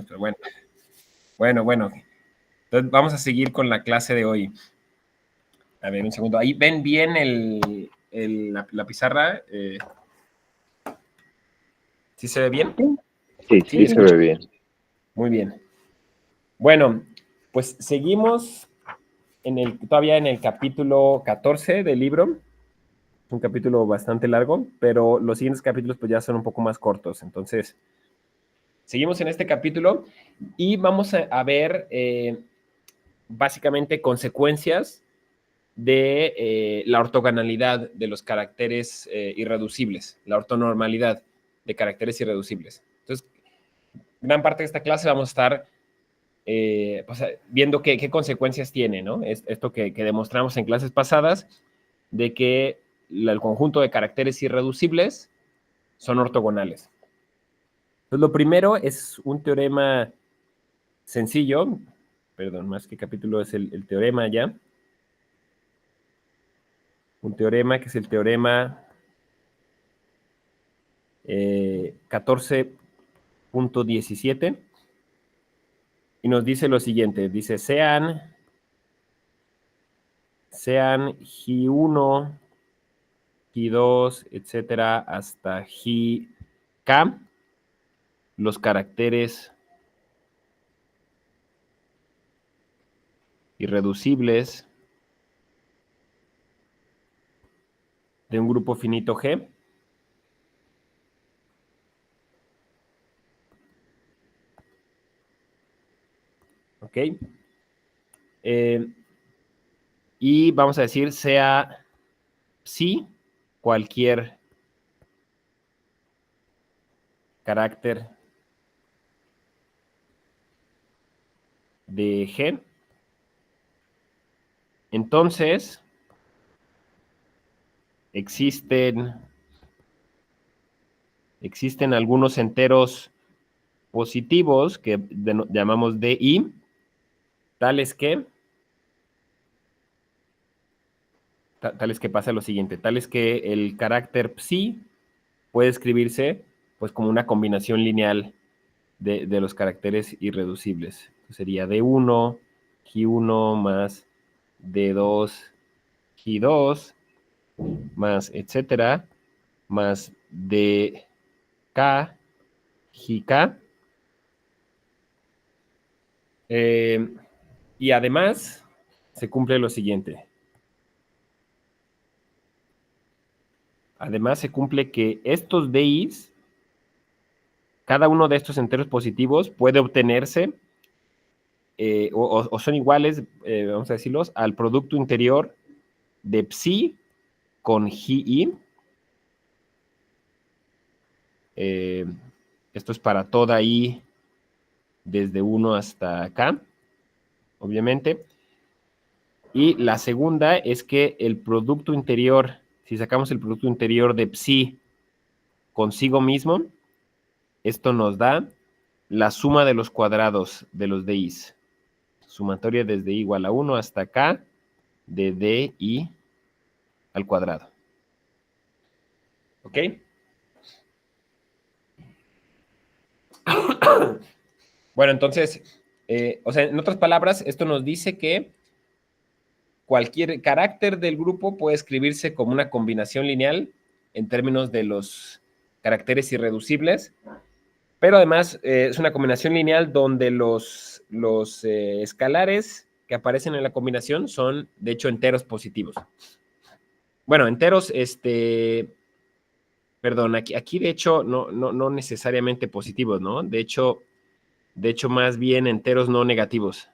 pero bueno. Bueno. Entonces vamos a seguir con la clase de hoy. A ver, un segundo. Ahí ven bien la pizarra. ¿Sí se ve bien? Sí, se ve bien. Muy bien. Bueno, pues seguimos todavía en el capítulo 14 del libro. Es un capítulo bastante largo, pero los siguientes capítulos pues ya son un poco más cortos. Entonces, seguimos en este capítulo y vamos a ver básicamente consecuencias de la ortogonalidad de los caracteres irreducibles, la ortonormalidad de caracteres irreducibles. Entonces, gran parte de esta clase vamos a estar pues, viendo qué consecuencias tiene, ¿no? Esto que demostramos en clases pasadas, de que el conjunto de caracteres irreducibles son ortogonales. Entonces, lo primero es un teorema sencillo, perdón, más que capítulo es el teorema ya. Un teorema que es el teorema 14.17 y nos dice lo siguiente, dice sean G1, G2, etcétera, hasta GK, los caracteres irreducibles de un grupo finito G. ¿Ok? Y vamos a decir sea psi cualquier carácter de G. Entonces, existen algunos enteros positivos que llamamos DI, tales que pasa lo siguiente, tales que el carácter psi puede escribirse pues como una combinación lineal de los caracteres irreducibles. Entonces sería D1, G1 más D2, G2, más etcétera, más DK, GK. Y además se cumple lo siguiente. Además se cumple que estos DIs, cada uno de estos enteros positivos puede obtenerse o son iguales, vamos a decirlos, al producto interior de psi con GI. Esto es para toda I desde 1 hasta acá, obviamente. Y la segunda es que el producto interior, si sacamos el producto interior de psi consigo mismo, esto nos da la suma de los cuadrados de los DIs. Sumatoria desde I igual a 1 hasta acá, de DI al cuadrado. ¿Ok? Bueno, entonces, o sea, en otras palabras, esto nos dice que cualquier carácter del grupo puede escribirse como una combinación lineal en términos de los caracteres irreducibles, pero además es una combinación lineal donde los escalares que aparecen en la combinación son, de hecho, enteros positivos. Bueno, enteros, perdón, aquí de hecho no necesariamente positivos, ¿no? De hecho, más bien enteros no negativos.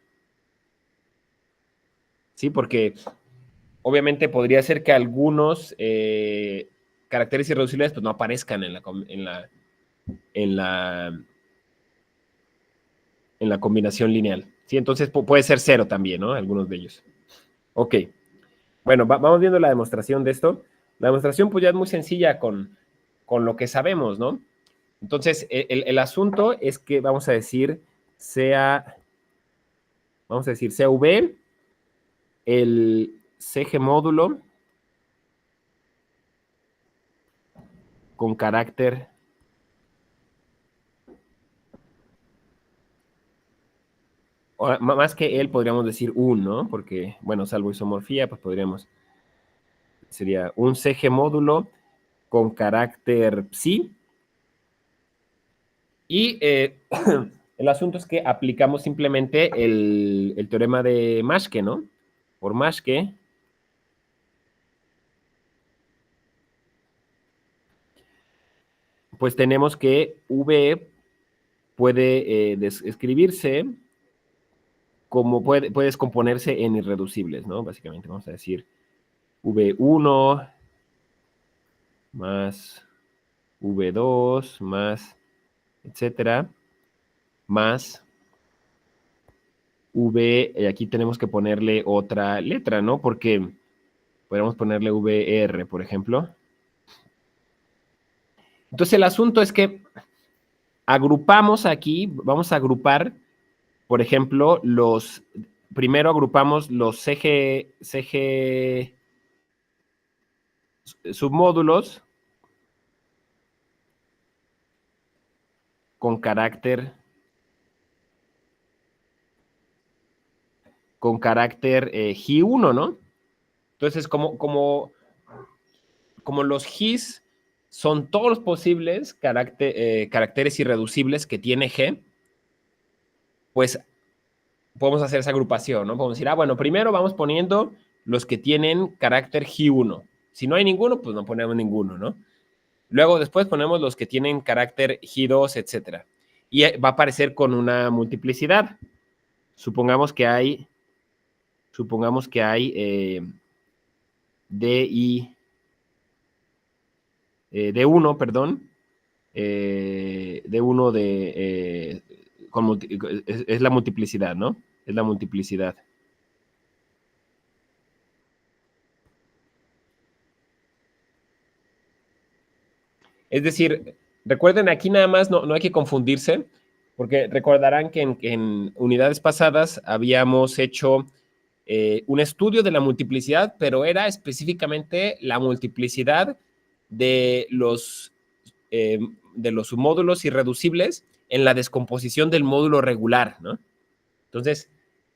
Sí, porque obviamente podría ser que algunos caracteres irreducibles pues, no aparezcan en la combinación lineal. ¿Sí? Entonces puede ser cero también, ¿no? Algunos de ellos. Ok. Bueno, vamos viendo la demostración de esto. La demostración pues ya es muy sencilla con lo que sabemos, ¿no? Entonces, el asunto es que vamos a decir CV, el CG módulo con carácter más que él, podríamos decir un, ¿no? Porque, bueno, salvo isomorfía, pues sería un CG módulo con carácter psi. Y el asunto es que aplicamos simplemente el teorema de Maschke, ¿no? Por Maschke, pues tenemos que V puede escribirse como puede descomponerse en irreducibles, ¿no? Básicamente vamos a decir V1 más V2 más, etcétera, más V, y aquí tenemos que ponerle otra letra, ¿no? Porque podríamos ponerle VR, por ejemplo. Entonces el asunto es que agrupamos aquí, vamos a agrupar, por ejemplo, primero agrupamos los CG submódulos con carácter G1, ¿no? Entonces, como los Gs son todos los posibles caracteres irreducibles que tiene G, pues podemos hacer esa agrupación, ¿no? Podemos decir, bueno, primero vamos poniendo los que tienen carácter G1. Si no hay ninguno, pues no ponemos ninguno, ¿no? Luego después ponemos los que tienen carácter G2, etcétera. Y va a aparecer con una multiplicidad. Supongamos que hay D1, perdón, D1 es la multiplicidad, ¿no? Es la multiplicidad. Es decir, recuerden, aquí nada más no hay que confundirse, porque recordarán que en unidades pasadas habíamos hecho un estudio de la multiplicidad, pero era específicamente la multiplicidad de los submódulos irreducibles en la descomposición del módulo regular, ¿no? Entonces,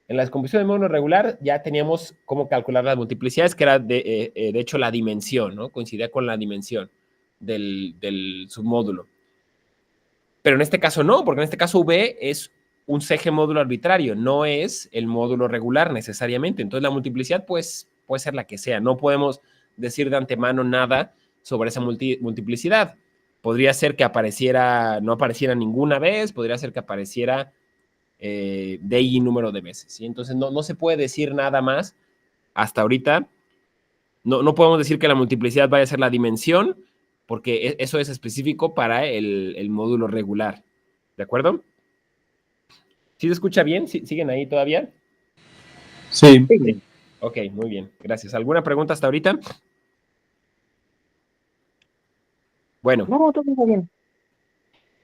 en la descomposición del módulo regular ya teníamos cómo calcular las multiplicidades, que era de hecho la dimensión, ¿no? Coincidía con la dimensión del submódulo. Pero en este caso no, porque en este caso V es un CG módulo arbitrario, no es el módulo regular necesariamente. Entonces la multiplicidad pues, puede ser la que sea. No podemos decir de antemano nada sobre esa multiplicidad. Podría ser que no apareciera ninguna vez, podría ser que apareciera DI número de veces, ¿sí? Entonces no se puede decir nada más hasta ahorita. No podemos decir que la multiplicidad vaya a ser la dimensión, porque eso es específico para el módulo regular. ¿De acuerdo? ¿Sí se escucha bien? ¿Siguen ahí todavía? Sí. Ok, muy bien. Gracias. ¿Alguna pregunta hasta ahorita? Bueno. No, todo bien.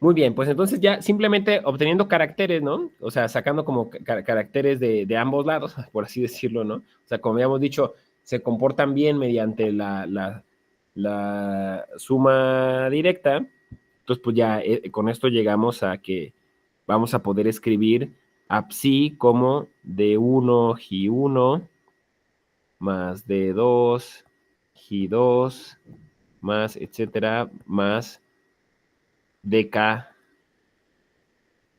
Muy bien, pues entonces ya simplemente obteniendo caracteres, ¿no? O sea, sacando como caracteres de ambos lados, por así decirlo, ¿no? O sea, como habíamos dicho, se comportan bien mediante la suma directa. Entonces, pues ya con esto llegamos a que vamos a poder escribir a psi como D1, G1, más D2, G2, más, etcétera, más DK,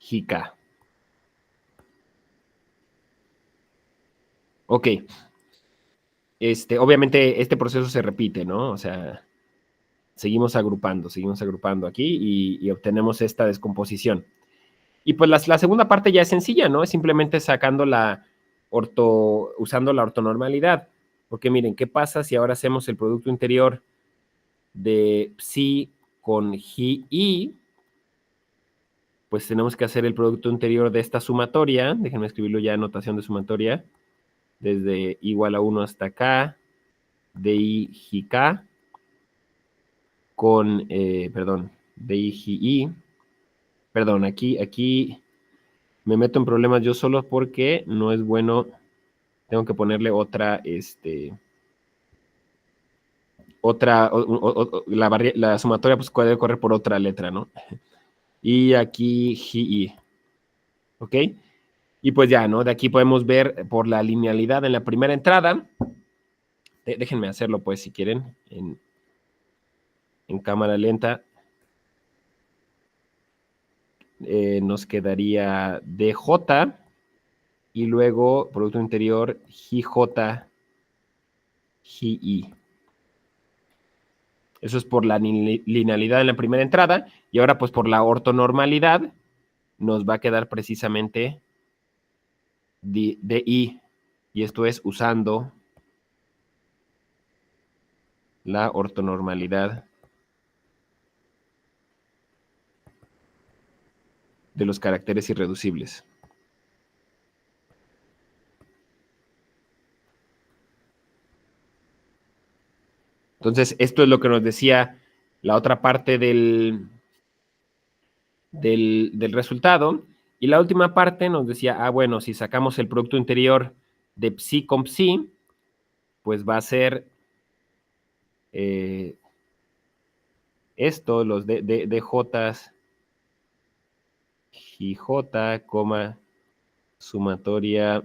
GK. Ok. Obviamente este proceso se repite, ¿no? O sea, seguimos agrupando aquí y obtenemos esta descomposición. Y pues la segunda parte ya es sencilla, ¿no? Es simplemente usando la ortonormalidad. Porque miren, ¿qué pasa si ahora hacemos el producto interior de psi con GI? Pues tenemos que hacer el producto interior de esta sumatoria. Déjenme escribirlo ya en notación de sumatoria. Desde igual a 1 hasta acá, DI GK, con, DI GI. Perdón, aquí me meto en problemas yo solo porque no es bueno. Tengo que ponerle otra, la sumatoria pues puede correr por otra letra, ¿no? Y aquí GI. ¿Ok? Y pues ya, ¿no? De aquí podemos ver por la linealidad en la primera entrada. Déjenme hacerlo, pues, si quieren, en cámara lenta. Nos quedaría DJ y luego Producto Interior JJ, JI. Eso es por la linealidad en la primera entrada. Y ahora, pues, por la ortonormalidad, nos va a quedar precisamente DI. Y esto es usando la ortonormalidad de los caracteres irreducibles. Entonces, esto es lo que nos decía la otra parte del resultado. Y la última parte nos decía, bueno, si sacamos el producto interior de psi con psi, pues va a ser esto, los DJs, JJ, sumatoria,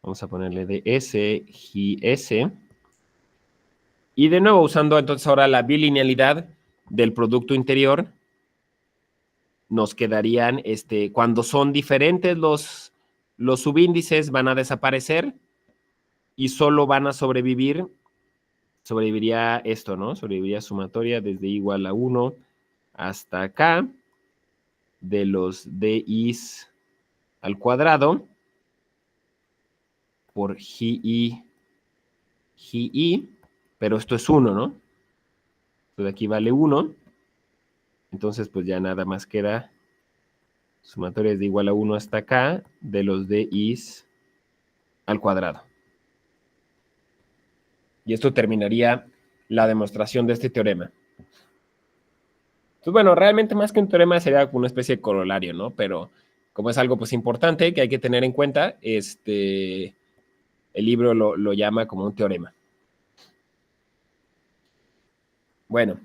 vamos a ponerle DS, JS. Y de nuevo, usando entonces ahora la bilinealidad del producto interior, nos quedarían, cuando son diferentes los subíndices, van a desaparecer y solo van a sobreviviría esto, ¿no? Sobreviviría sumatoria desde igual a 1 hasta acá, de los DIs al cuadrado, por GI, pero esto es 1, ¿no? Entonces aquí vale 1. Entonces, pues ya nada más queda sumatoria desde igual a 1 hasta acá, de los DIs al cuadrado. Y esto terminaría la demostración de este teorema. Entonces, bueno, realmente más que un teorema sería una especie de corolario, ¿no? Pero como es algo pues importante que hay que tener en cuenta, el libro lo llama como un teorema. Bueno,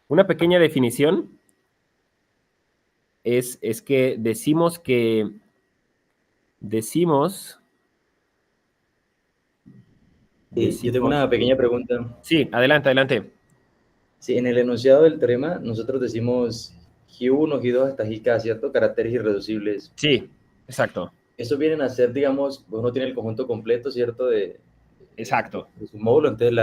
una pequeña definición es que decimos Sí, yo tengo una pequeña pregunta. Sí, adelante. Sí, en el enunciado del teorema nosotros decimos G1, G2 hasta GK, ¿cierto? Caracteres irreducibles. Sí, exacto. Eso vienen a ser, digamos, uno tiene el conjunto completo, ¿cierto? Exacto. De su módulo, entonces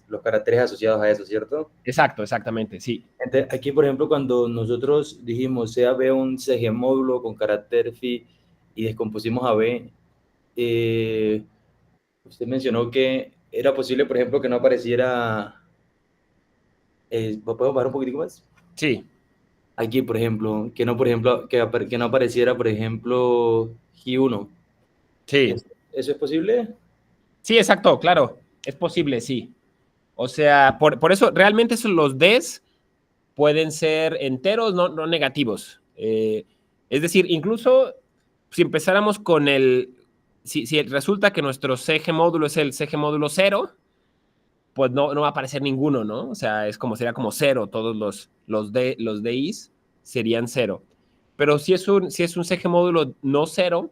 los caracteres asociados a eso, ¿cierto? Exacto, exactamente, sí. Entonces, aquí, por ejemplo, cuando nosotros dijimos sea B un CG módulo con carácter phi y descompusimos a B, usted mencionó que era posible, por ejemplo, que no apareciera. ¿Puedo bajar un poquitico más? Sí. Aquí, por ejemplo, que no apareciera, por ejemplo, G1. Sí. ¿Eso es posible? Sí, exacto, claro. Es posible, sí. O sea, por eso realmente los Ds pueden ser enteros, no negativos. Es decir, incluso si empezáramos con si resulta que nuestro CG módulo es el CG módulo 0, pues no va a aparecer ninguno, ¿no? O sea, sería como 0, todos los DIs serían 0. Pero si es un CG módulo no 0,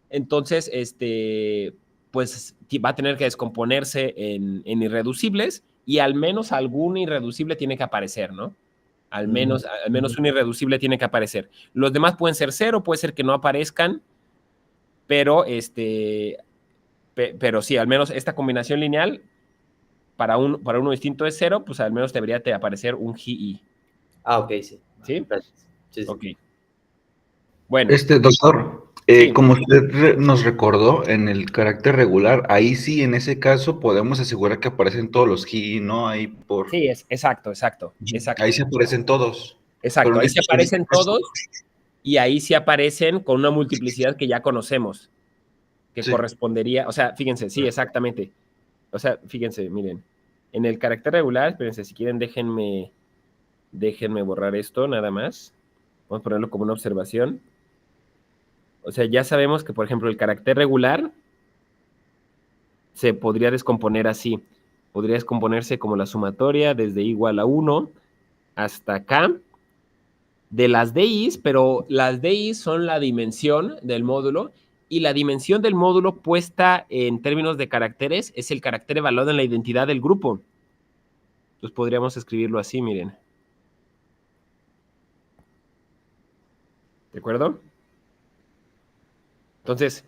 entonces, pues va a tener que descomponerse en irreducibles y al menos algún irreducible tiene que aparecer, ¿no? Al menos un irreducible tiene que aparecer. Los demás pueden ser 0, puede ser que no aparezcan, pero pero sí, al menos esta combinación lineal para uno distinto es 0, pues al menos debería aparecer un GI. Ah, ok, sí. ¿Sí? Gracias. Sí. Ok. Bueno. Doctor, Sí. como usted nos recordó, en el carácter regular, ahí sí, en ese caso, podemos asegurar que aparecen todos los GI, ¿no? Ahí Sí, exacto. Ahí sí aparecen todos. Exacto, Pero ahí sí aparecen todos y ahí sí aparecen con una multiplicidad que ya conocemos, que sí. correspondería, o sea, fíjense, sí, exactamente. O sea, fíjense, miren, en el carácter regular, espérense, si quieren déjenme borrar esto nada más. Vamos a ponerlo como una observación. O sea, ya sabemos que, por ejemplo, el carácter regular se podría descomponer así. Podría descomponerse como la sumatoria desde igual a 1 hasta acá, de las DIs, pero las DIs son la dimensión del módulo y la dimensión del módulo puesta en términos de caracteres es el carácter evaluado en la identidad del grupo. Entonces podríamos escribirlo así, miren. ¿De acuerdo? Entonces,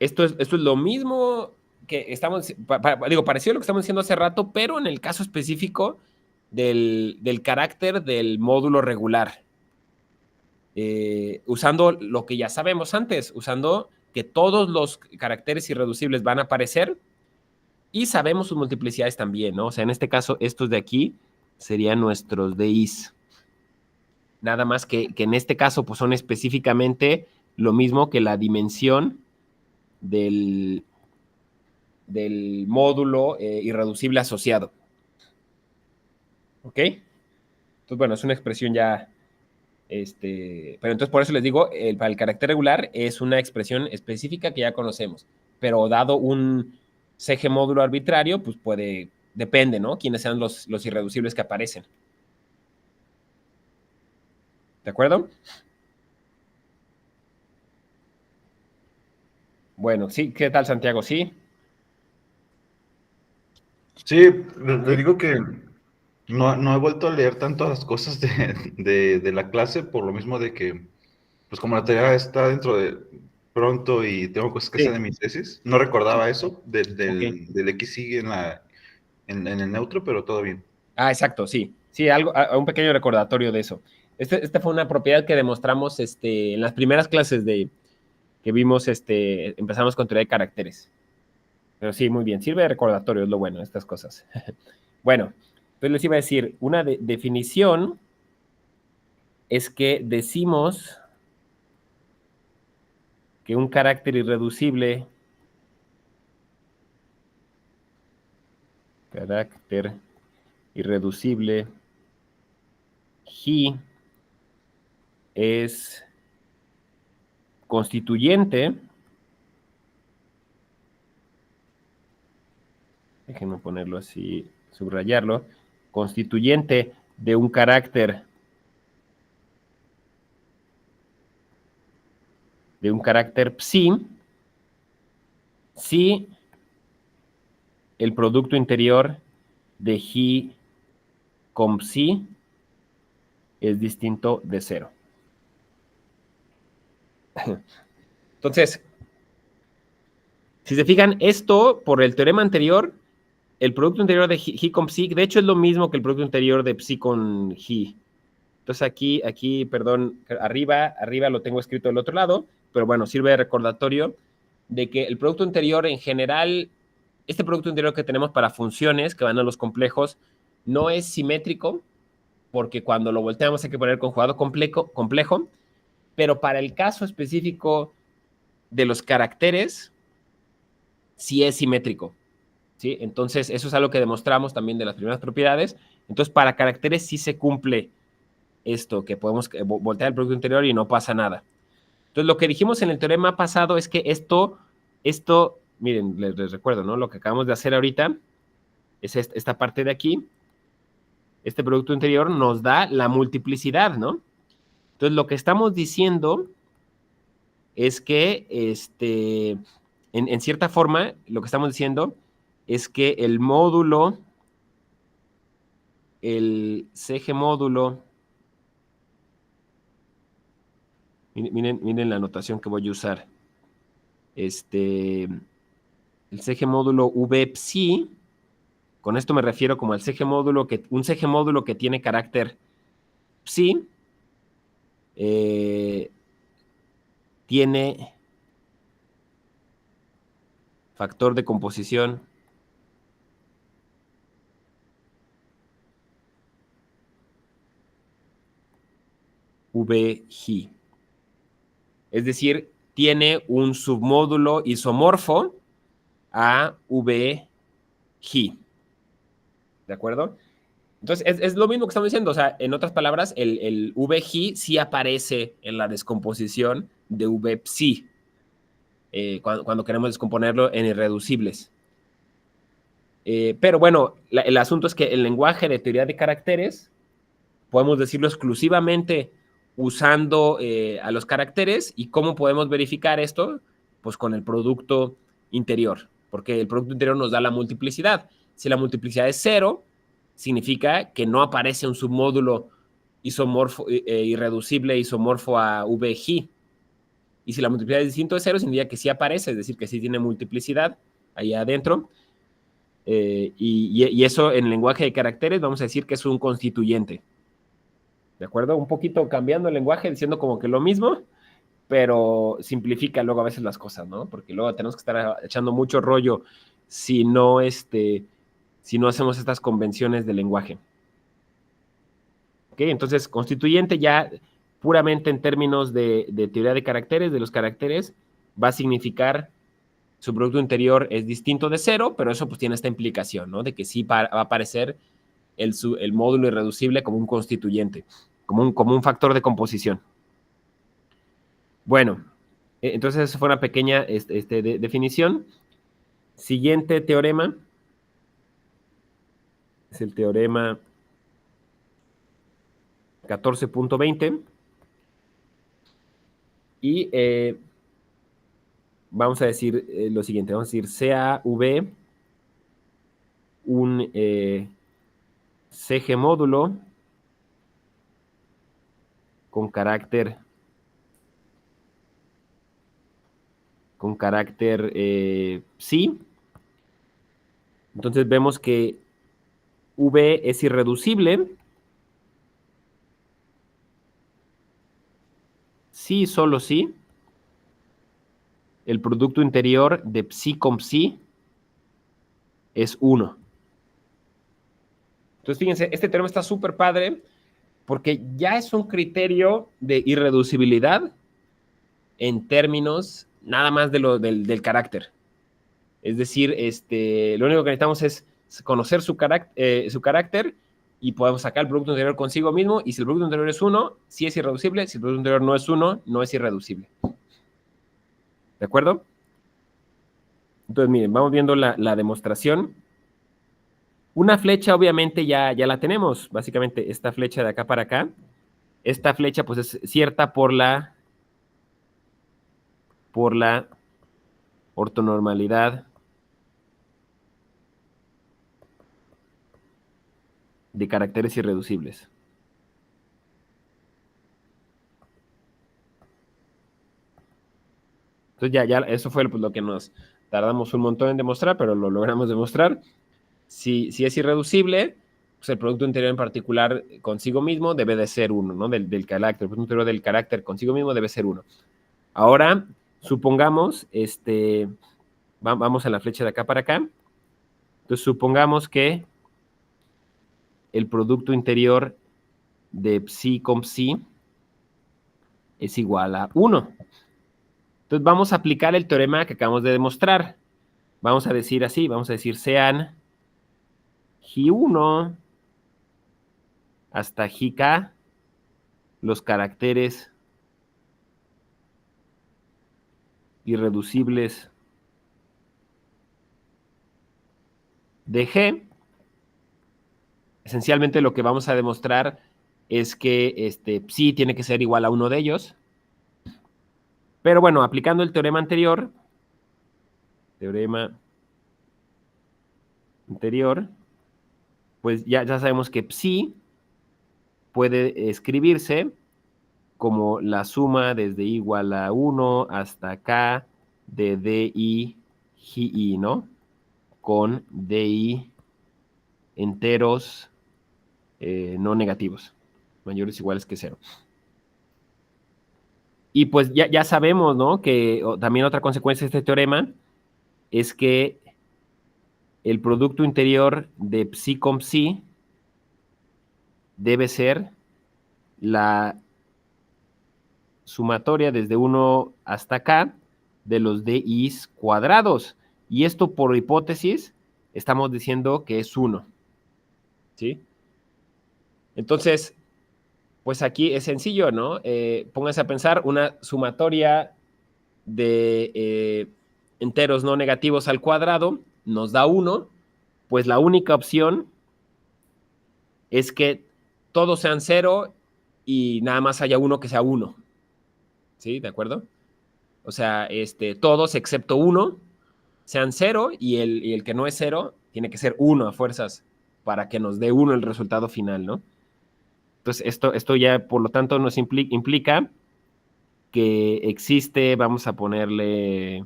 esto es lo mismo que estamos, parecido a lo que estamos diciendo hace rato, pero en el caso específico del carácter del módulo regular. Usando lo que ya sabemos antes, usando que todos los caracteres irreducibles van a aparecer y sabemos sus multiplicidades también, ¿no? O sea, en este caso, estos de aquí serían nuestros DIs. Nada más que en este caso, pues son específicamente lo mismo que la dimensión del módulo irreducible asociado. ¿Ok? Entonces, bueno, es una expresión ya... pero entonces por eso les digo, para el carácter regular es una expresión específica que ya conocemos, pero dado un CG módulo arbitrario, pues depende, ¿no? Quiénes sean los irreducibles que aparecen. ¿De acuerdo? Bueno, sí, ¿qué tal, Santiago? ¿Sí? Sí, le digo que no he vuelto a leer tanto las cosas de la clase por lo mismo de que, pues como la tarea está dentro de pronto y tengo cosas que hacer Sí. de mi tesis, no recordaba eso Ok. del X sigue en el neutro, pero todo bien. Ah, exacto, sí. Sí, un pequeño recordatorio de eso. Esta fue una propiedad que demostramos en las primeras clases que vimos, empezamos con teoría de caracteres. Pero sí, muy bien. Sirve de recordatorio, es lo bueno, estas cosas. Bueno, entonces les iba a decir, una definición es que decimos que un carácter irreducible G es constituyente, déjenme ponerlo así, subrayarlo, constituyente de un carácter psi, si el producto interior de G con psi es distinto de 0. Entonces, si se fijan, esto por el teorema anterior, el producto interior de G con psi, de hecho es lo mismo que el producto interior de psi con G. Entonces aquí, perdón, arriba lo tengo escrito del otro lado, pero bueno, sirve de recordatorio de que el producto interior en general, este producto interior que tenemos para funciones que van a los complejos, no es simétrico, porque cuando lo volteamos hay que poner conjugado complejo, pero para el caso específico de los caracteres, sí es simétrico, ¿sí? Entonces, eso es algo que demostramos también de las primeras propiedades. Entonces, para caracteres sí se cumple esto, que podemos voltear el producto interior y no pasa nada. Entonces, lo que dijimos en el teorema pasado es que esto, miren, les recuerdo, ¿no? Lo que acabamos de hacer ahorita es esta parte de aquí. Este producto interior nos da la multiplicidad, ¿no? Entonces, lo que estamos diciendo es que, en cierta forma, lo que estamos diciendo es que el módulo, el CG módulo, miren la notación que voy a usar. El CG módulo V psi, con esto me refiero como al CG módulo, un CG módulo que tiene carácter psi, tiene factor de composición VG. Es decir, tiene un submódulo isomorfo a VG. ¿De acuerdo? Entonces, es lo mismo que estamos diciendo. O sea, en otras palabras, el VG sí aparece en la descomposición de V psi, cuando queremos descomponerlo en irreducibles. Pero bueno, el asunto es que el lenguaje de teoría de caracteres podemos decirlo exclusivamente usando a los caracteres. ¿Y cómo podemos verificar esto? Pues con el producto interior, porque el producto interior nos da la multiplicidad. Si la multiplicidad es 0, significa que no aparece un submódulo isomorfo, irreducible isomorfo a VJ. Y si la multiplicidad es distinto de 0, significa que sí aparece, es decir, que sí tiene multiplicidad ahí adentro. Y eso en el lenguaje de caracteres vamos a decir que es un constituyente. ¿De acuerdo? Un poquito cambiando el lenguaje, diciendo como que lo mismo, pero simplifica luego a veces las cosas, ¿no? Porque luego tenemos que estar echando mucho rollo si no hacemos estas convenciones de lenguaje. ¿Ok? Entonces, constituyente ya puramente en términos de teoría de caracteres, de los caracteres, va a significar su producto interior es distinto de 0, pero eso pues tiene esta implicación, ¿no? De que sí va a aparecer el módulo irreducible como un constituyente, como un factor de composición. Bueno, entonces eso fue una pequeña definición. Siguiente teorema es el teorema 14.20 y vamos a decir lo siguiente, vamos a decir CAV, un CG módulo con carácter psi. Entonces vemos que V es irreducible si, solo si, el producto interior de psi con psi es 1. Entonces, fíjense, este teorema está súper padre porque ya es un criterio de irreducibilidad en términos nada más del carácter. Es decir, lo único que necesitamos es conocer su carácter y podemos sacar el producto interior consigo mismo. Y si el producto interior es 1, sí es irreducible. Si el producto interior no es 1, no es irreducible. ¿De acuerdo? Entonces, miren, vamos viendo la demostración. Una flecha, obviamente, ya la tenemos. Básicamente, esta flecha de acá para acá. Esta flecha, pues, es cierta por la ortonormalidad de caracteres irreducibles. Entonces ya eso fue pues, lo que nos tardamos un montón en demostrar, pero lo logramos demostrar. Si es irreducible, pues el producto interior en particular consigo mismo debe de ser 1, ¿no? Del carácter, el producto interior del carácter consigo mismo debe ser 1. Ahora, supongamos, vamos a la flecha de acá para acá. Entonces, supongamos que el producto interior de psi con psi es igual a 1. Entonces, vamos a aplicar el teorema que acabamos de demostrar. Vamos a decir así, vamos a decir sean J1 hasta Jk los caracteres irreducibles de G. Esencialmente lo que vamos a demostrar es que psi tiene que ser igual a uno de ellos. Pero bueno, aplicando el teorema anterior, pues ya sabemos que psi puede escribirse como la suma desde igual a 1 hasta k de di ji, ¿no? Con di enteros no negativos, mayores o iguales que 0. Y pues ya sabemos, ¿no? Que también otra consecuencia de este teorema es que el producto interior de psi con psi debe ser la sumatoria desde 1 hasta k de los di's cuadrados. Y esto por hipótesis estamos diciendo que es 1. ¿Sí? Entonces, pues aquí es sencillo, ¿no? Pónganse a pensar, una sumatoria de enteros no negativos al cuadrado nos da 1, pues la única opción es que todos sean 0 y nada más haya uno que sea 1. ¿Sí? ¿De acuerdo? O sea, todos excepto 1 sean 0 y el que no es 0 tiene que ser 1 a fuerzas para que nos dé 1 el resultado final, ¿no? Entonces, esto ya, por lo tanto, nos implica que existe, vamos a ponerle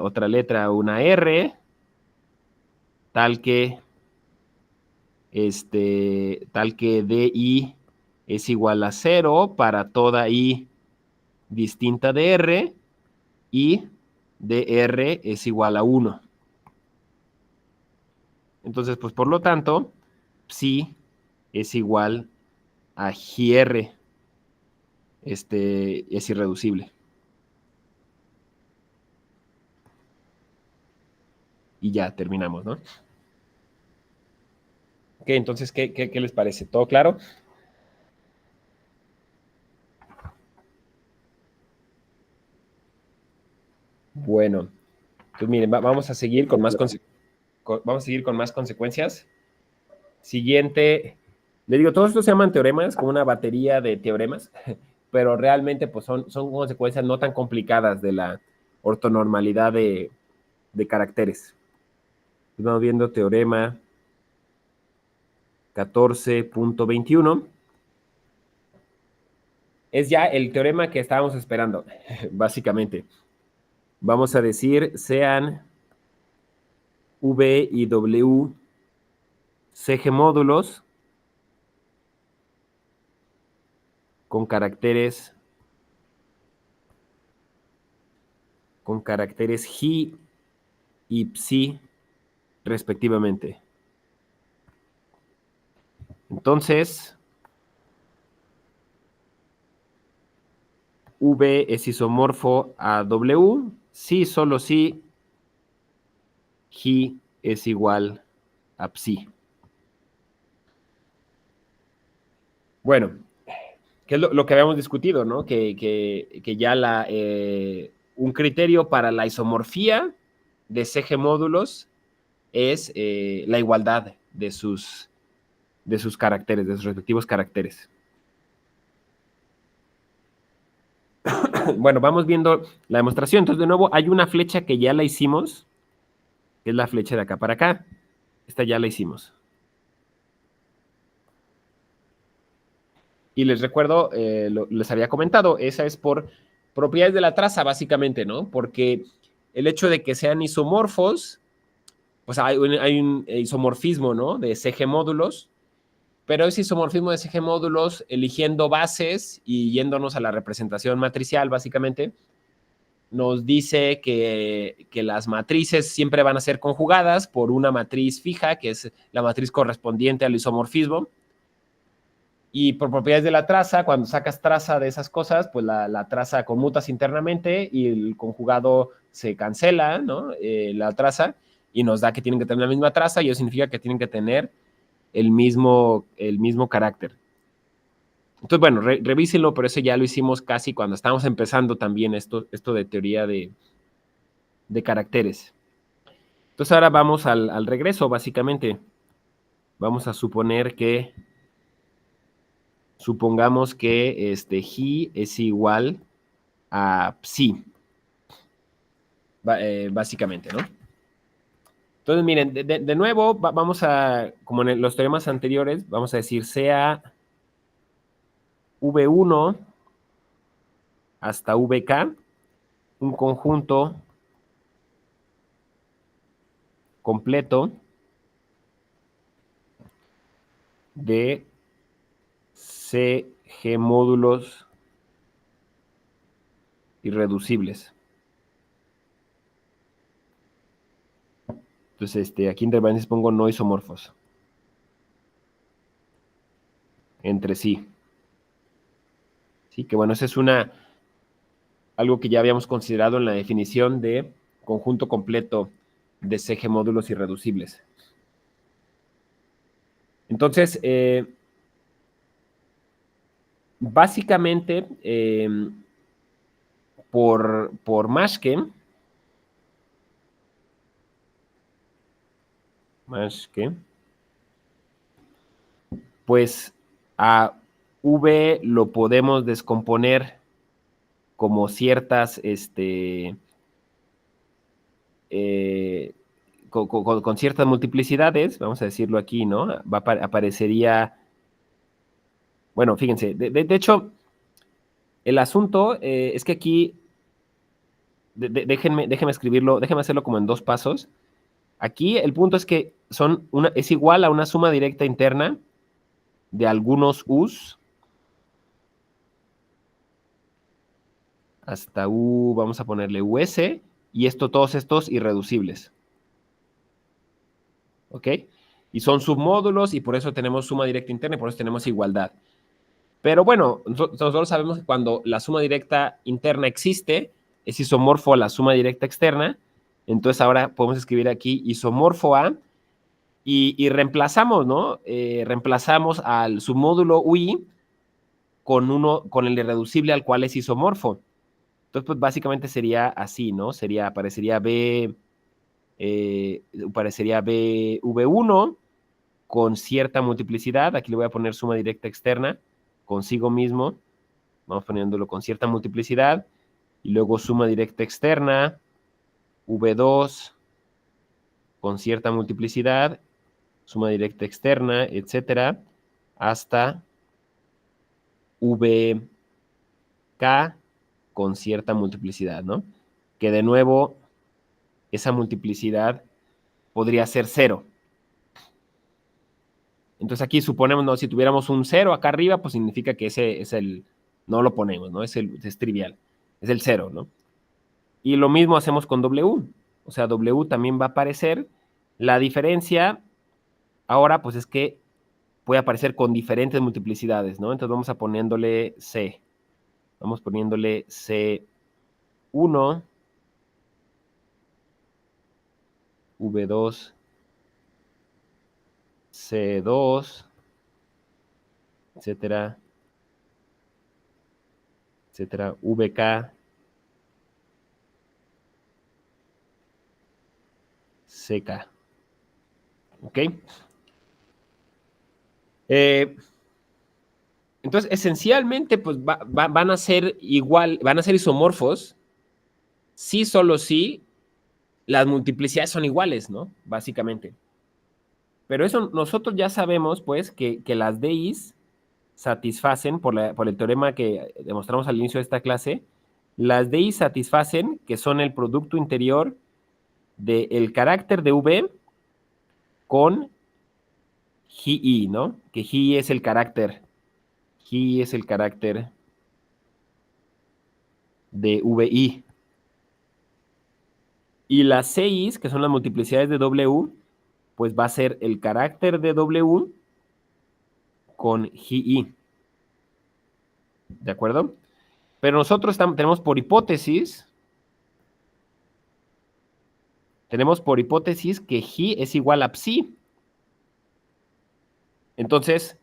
otra letra, una R, tal que DI es igual a 0 para toda I distinta de R y DR es igual a 1. Entonces, pues por lo tanto, psi es igual a GR, es irreducible. Y ya terminamos, ¿no? Ok, entonces, ¿qué les parece? ¿Todo claro? Bueno, pues miren, vamos a seguir con más consecuencias. Siguiente, le digo, todos estos se llaman teoremas, como una batería de teoremas, pero realmente pues son consecuencias no tan complicadas de la ortonormalidad de caracteres. Estamos viendo teorema 14.21. Es ya el teorema que estábamos esperando, básicamente. Vamos a decir, sean V y W CG módulos con caracteres Gi y Psi respectivamente. Entonces, V es isomorfo a W, si, solo si, Gi es igual a Psi. Bueno, que es lo que habíamos discutido, ¿no? Que ya un criterio para la isomorfía de CG módulos es la igualdad de sus caracteres, de sus respectivos caracteres. Bueno, vamos viendo la demostración. Entonces, de nuevo, hay una flecha que ya la hicimos, que es la flecha de acá para acá. Esta ya la hicimos. Y les recuerdo, les había comentado, esa es por propiedades de la traza, básicamente, ¿no? Porque el hecho de que sean isomorfos, pues hay un isomorfismo, ¿no? De CG módulos, pero ese isomorfismo de CG módulos, eligiendo bases y yéndonos a la representación matricial, básicamente, nos dice que las matrices siempre van a ser conjugadas por una matriz fija, que es la matriz correspondiente al isomorfismo. Y por propiedades de la traza, cuando sacas traza de esas cosas, pues la traza conmutas internamente y el conjugado se cancela, ¿no? La traza, y nos da que tienen que tener la misma traza, y eso significa que tienen que tener el mismo carácter. Entonces, bueno, revísenlo, pero eso ya lo hicimos casi cuando estábamos empezando también esto de teoría de caracteres. Entonces ahora vamos al regreso, básicamente. Vamos a suponer que supongamos que Gi es igual a Psi, básicamente, ¿no? Entonces, miren, de nuevo, vamos a, como en los teoremas anteriores, vamos a decir sea V1 hasta VK, un conjunto completo de CG módulos irreducibles. Entonces, aquí entre paréntesis pongo no isomorfos entre sí. Sí, que bueno, eso es algo que ya habíamos considerado en la definición de conjunto completo de CG módulos irreducibles. Entonces, básicamente, por Maschke, pues a V lo podemos descomponer como ciertas, con ciertas multiplicidades, vamos a decirlo aquí, ¿no? Aparecería, bueno, fíjense, de hecho, el asunto es que aquí, déjenme escribirlo, déjenme hacerlo como en 2 pasos. Aquí el punto es que es igual a una suma directa interna de algunos U's hasta U, vamos a ponerle US, y todos estos irreducibles. ¿Ok? Y son submódulos y por eso tenemos suma directa interna y por eso tenemos igualdad. Pero bueno, nosotros sabemos que cuando la suma directa interna existe, es isomorfo a la suma directa externa. Entonces ahora podemos escribir aquí isomorfo a y reemplazamos, ¿no? Reemplazamos al submódulo UI con el irreducible al cual es isomorfo. Entonces, pues básicamente sería así, ¿no? Aparecería BV1 con cierta multiplicidad. Aquí le voy a poner suma directa externa consigo mismo. Vamos poniéndolo con cierta multiplicidad. Y luego suma directa externa, V2 con cierta multiplicidad, suma directa externa, etcétera, hasta VK con cierta multiplicidad, ¿no? Que de nuevo, esa multiplicidad podría ser 0. Entonces aquí suponemos, ¿no? Si tuviéramos un 0 acá arriba, pues significa que ese es no lo ponemos, ¿no? Es trivial, es el 0, ¿no? Y lo mismo hacemos con W, o sea, W también va a aparecer. La diferencia ahora, pues es que puede aparecer con diferentes multiplicidades, ¿no? Entonces vamos a poniéndole C. Vamos poniéndole C1, V2, C2, etcétera, etcétera, VK, CK. ¿Ok? Entonces, esencialmente, pues van a ser igual, van a ser isomorfos, si solo si las multiplicidades son iguales, ¿no? Básicamente. Pero eso nosotros ya sabemos, pues, que las DIs satisfacen, por el teorema que demostramos al inicio de esta clase, las DIs satisfacen que son el producto interior del carácter de V con GI, ¿no? Que GI es el carácter. GI es el carácter de VI. Y las CIs, que son las multiplicidades de W, pues va a ser el carácter de W con GI. ¿De acuerdo? Pero nosotros tenemos por hipótesis que GI es igual a Psi. Entonces,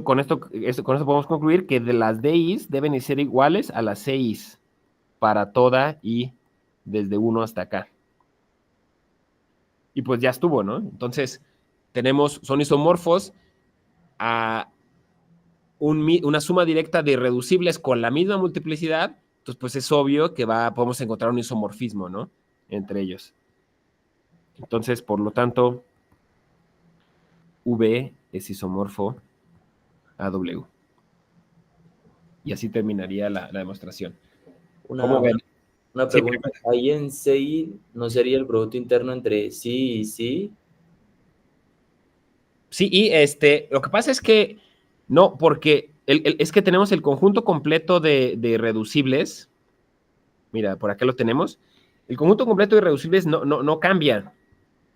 con esto podemos concluir que de las DIs deben ser iguales a las CIs para toda y desde 1 hasta acá. Y pues ya estuvo, ¿no? Entonces, son isomorfos a una suma directa de irreducibles con la misma multiplicidad. Entonces, pues es obvio que podemos encontrar un isomorfismo, ¿no? Entre ellos. Entonces, por lo tanto, V es isomorfo a W. Y así terminaría la demostración. Una pregunta. Sí, ahí en CI, ¿no sería el producto interno entre sí y sí? Sí, y lo que pasa es que no, porque es que tenemos el conjunto completo de irreducibles. Mira, por acá lo tenemos. El conjunto completo de irreducibles no cambia,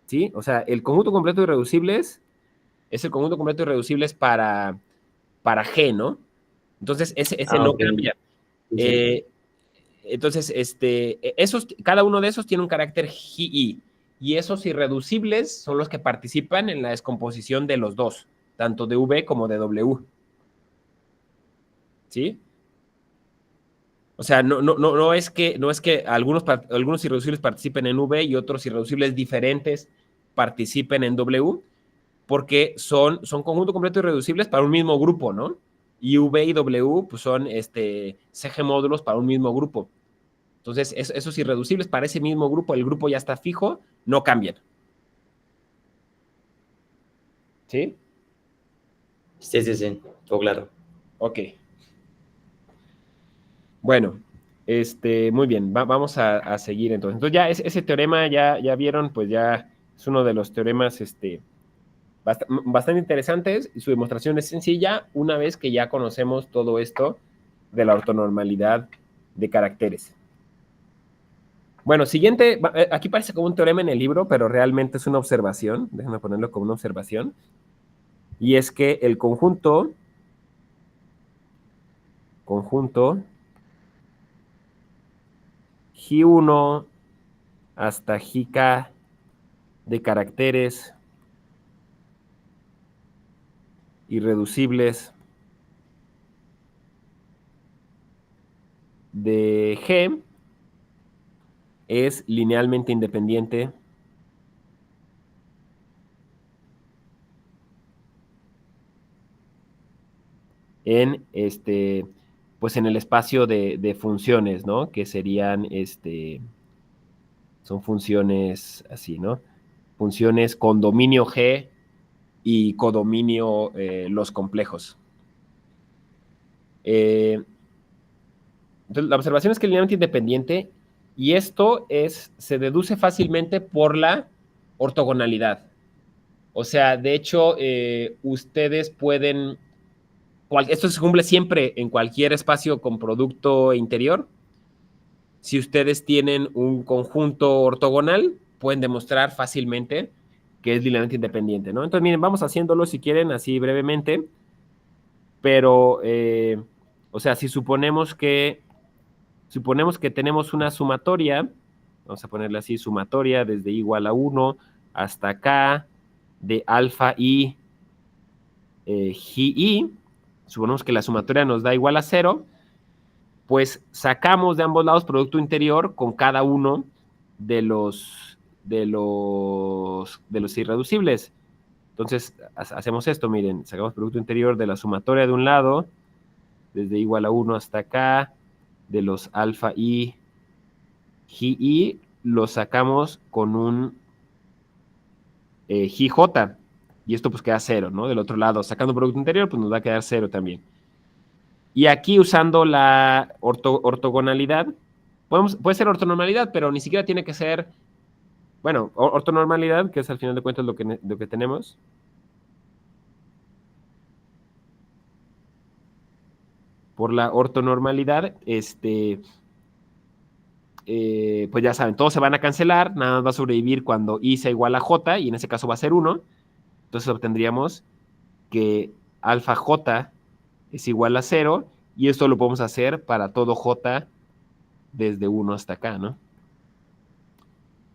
¿sí? O sea, el conjunto completo de irreducibles es el conjunto completo de irreducibles para G, ¿no? Entonces, ese no cambia. Sí. Entonces, cada uno de esos tiene un carácter GI. Y esos irreducibles son los que participan en la descomposición de los dos, tanto de V como de W. ¿Sí? O sea, no es que algunos irreducibles participen en V y otros irreducibles diferentes participen en W, porque son conjunto completo irreducibles para un mismo grupo, ¿no? Y V y W pues son CG módulos para un mismo grupo. Entonces, esos irreducibles para ese mismo grupo, el grupo ya está fijo, no cambian. ¿Sí? Sí, sí, sí, todo claro. Ok. Bueno, muy bien, vamos a seguir entonces. Entonces ya ese teorema ya vieron, pues ya es uno de los teoremas bastante interesantes y su demostración es sencilla una vez que ya conocemos todo esto de la ortonormalidad de caracteres. Bueno, siguiente, aquí parece como un teorema en el libro, pero realmente es una observación, déjenme ponerlo como una observación, y es que el conjunto J1 hasta Jk de caracteres irreducibles de G es linealmente independiente en pues en el espacio de funciones, ¿no? Que serían son funciones así, ¿no? Funciones con dominio G y codominio los complejos. Entonces, la observación es que es linealmente independiente y esto se deduce fácilmente por la ortogonalidad. O sea, de hecho, ustedes pueden... Esto se cumple siempre en cualquier espacio con producto interior. Si ustedes tienen un conjunto ortogonal, pueden demostrar fácilmente que es linealmente independiente, ¿no? Entonces, miren, vamos haciéndolo si quieren, así brevemente. Pero, o sea, si suponemos que tenemos una sumatoria, vamos a ponerle así, sumatoria desde igual a 1 hasta acá, de alfa i GI, suponemos que la sumatoria nos da igual a 0, pues sacamos de ambos lados producto interior con cada uno de los irreducibles. Entonces, hacemos esto, miren, sacamos producto interior de la sumatoria de un lado, desde igual a 1 hasta acá, de los alfa i GI, los sacamos con un GJ, y esto pues queda 0, ¿no? Del otro lado, sacando producto interior, pues nos va a quedar 0 también. Y aquí usando la ortogonalidad, puede ser ortonormalidad, pero ni siquiera tiene que ser, bueno, ortonormalidad, que es al final de cuentas lo que tenemos. Por la ortonormalidad, pues ya saben, todos se van a cancelar, nada más va a sobrevivir cuando i sea igual a j, y en ese caso va a ser 1. Entonces obtendríamos que alfa j es igual a 0, y esto lo podemos hacer para todo j desde 1 hasta acá, ¿no?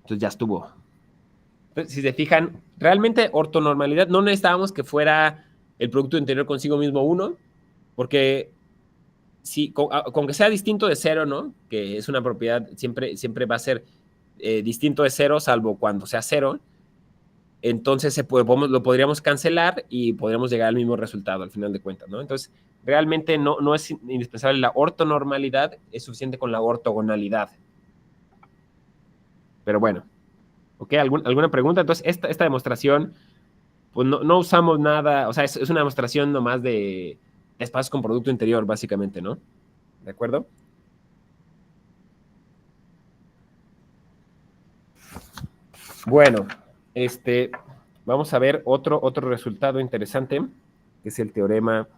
Entonces ya estuvo. Entonces, si se fijan, realmente ortonormalidad no necesitábamos que fuera el producto interior consigo mismo 1, porque si, con que sea distinto de 0, ¿no? Que es una propiedad, siempre va a ser distinto de 0, salvo cuando sea 0. Entonces lo podríamos cancelar y podríamos llegar al mismo resultado al final de cuentas, ¿no? Entonces, realmente no es indispensable la ortonormalidad, es suficiente con la ortogonalidad. Pero bueno, ¿ok? ¿Alguna pregunta? Entonces, esta demostración, pues no usamos nada, o sea, es una demostración nomás de espacios con producto interior, básicamente, ¿no? ¿De acuerdo? Bueno, vamos a ver otro resultado interesante, que es el teorema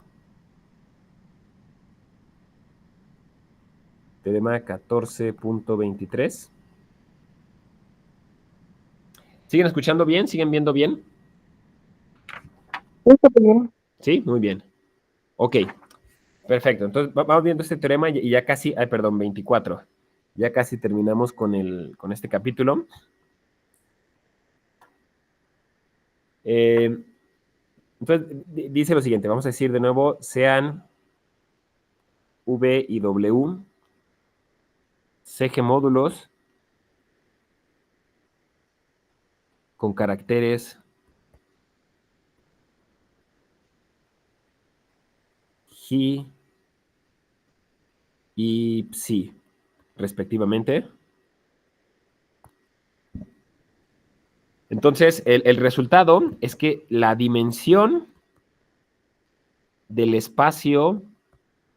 14.23. ¿Siguen escuchando bien? ¿Siguen viendo bien? Sí, muy bien. Ok, perfecto. Entonces vamos viendo este teorema y ya casi, perdón, 24. Ya casi terminamos con este capítulo. Entonces dice lo siguiente, vamos a decir de nuevo, sean V y W CG módulos con caracteres He y Psi, respectivamente. Entonces, el resultado es que la dimensión del espacio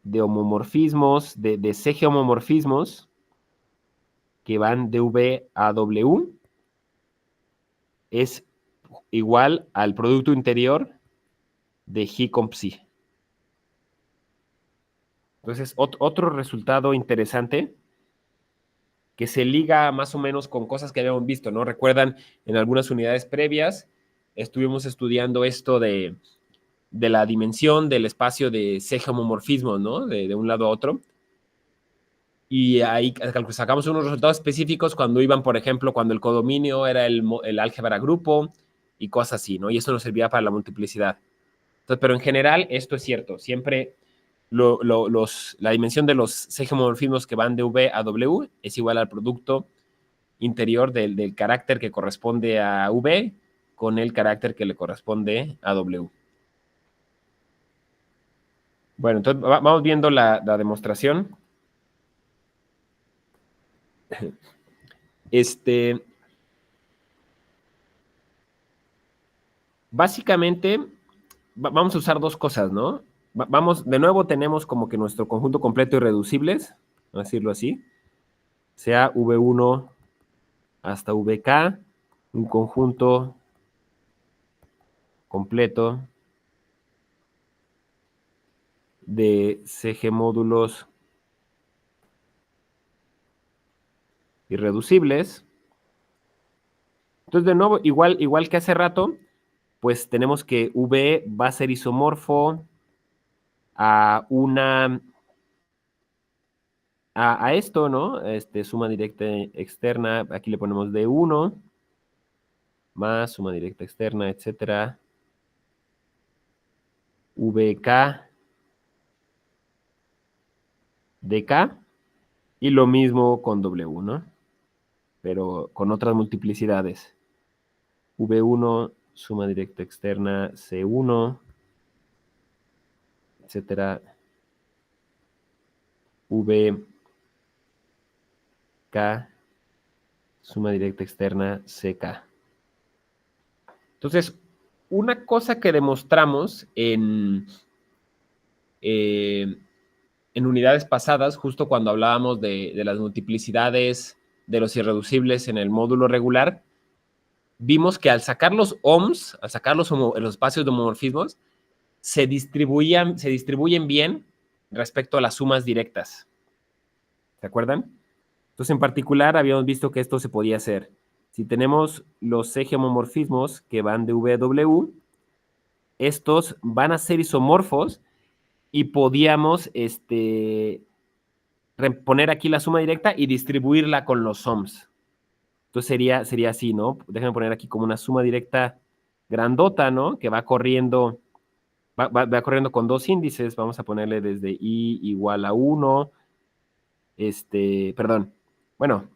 de homomorfismos, de CG homomorfismos, que van de V a W, es igual al producto interior de He con Psi. Entonces, otro resultado interesante que se liga más o menos con cosas que habíamos visto, ¿no? Recuerdan, en algunas unidades previas estuvimos estudiando esto de la dimensión del espacio de CG homomorfismo, ¿no? De un lado a otro. Y ahí sacamos unos resultados específicos cuando iban, por ejemplo, cuando el codominio era el álgebra grupo y cosas así, ¿no? Y eso nos servía para la multiplicidad. Entonces, pero en general, esto es cierto. Siempre la dimensión de los CG homomorfismos que van de V a W es igual al producto interior del carácter que corresponde a V con el carácter que le corresponde a W. Bueno, entonces vamos viendo la demostración. Básicamente, vamos a usar dos cosas, ¿no? Vamos, de nuevo tenemos como que nuestro conjunto completo irreducibles, vamos a decirlo así, sea V1 hasta VK, un conjunto completo de CG módulos irreducibles. Entonces, de nuevo, igual que hace rato, pues tenemos que V va a ser isomorfo a esto, ¿no? Suma directa externa, aquí le ponemos D1, más suma directa externa, etcétera. VK DK, y lo mismo con W, ¿no? Pero con otras multiplicidades. V1, suma directa externa, C1, etcétera. VK, suma directa externa, CK. Entonces, una cosa que demostramos en unidades pasadas, justo cuando hablábamos de las multiplicidades de los irreducibles en el módulo regular, vimos que al sacar los ohms, al sacar los espacios de homomorfismos, se distribuyen bien respecto a las sumas directas. ¿Se acuerdan? Entonces, en particular, habíamos visto que esto se podía hacer. Si tenemos los CG homomorfismos que van de V a W, estos van a ser isomorfos y podíamos poner aquí la suma directa y distribuirla con los ohms. Entonces sería así, ¿no? Déjenme poner aquí como una suma directa grandota, ¿no? Que va corriendo, va corriendo con dos índices. Vamos a ponerle desde I igual a 1. Perdón. Bueno,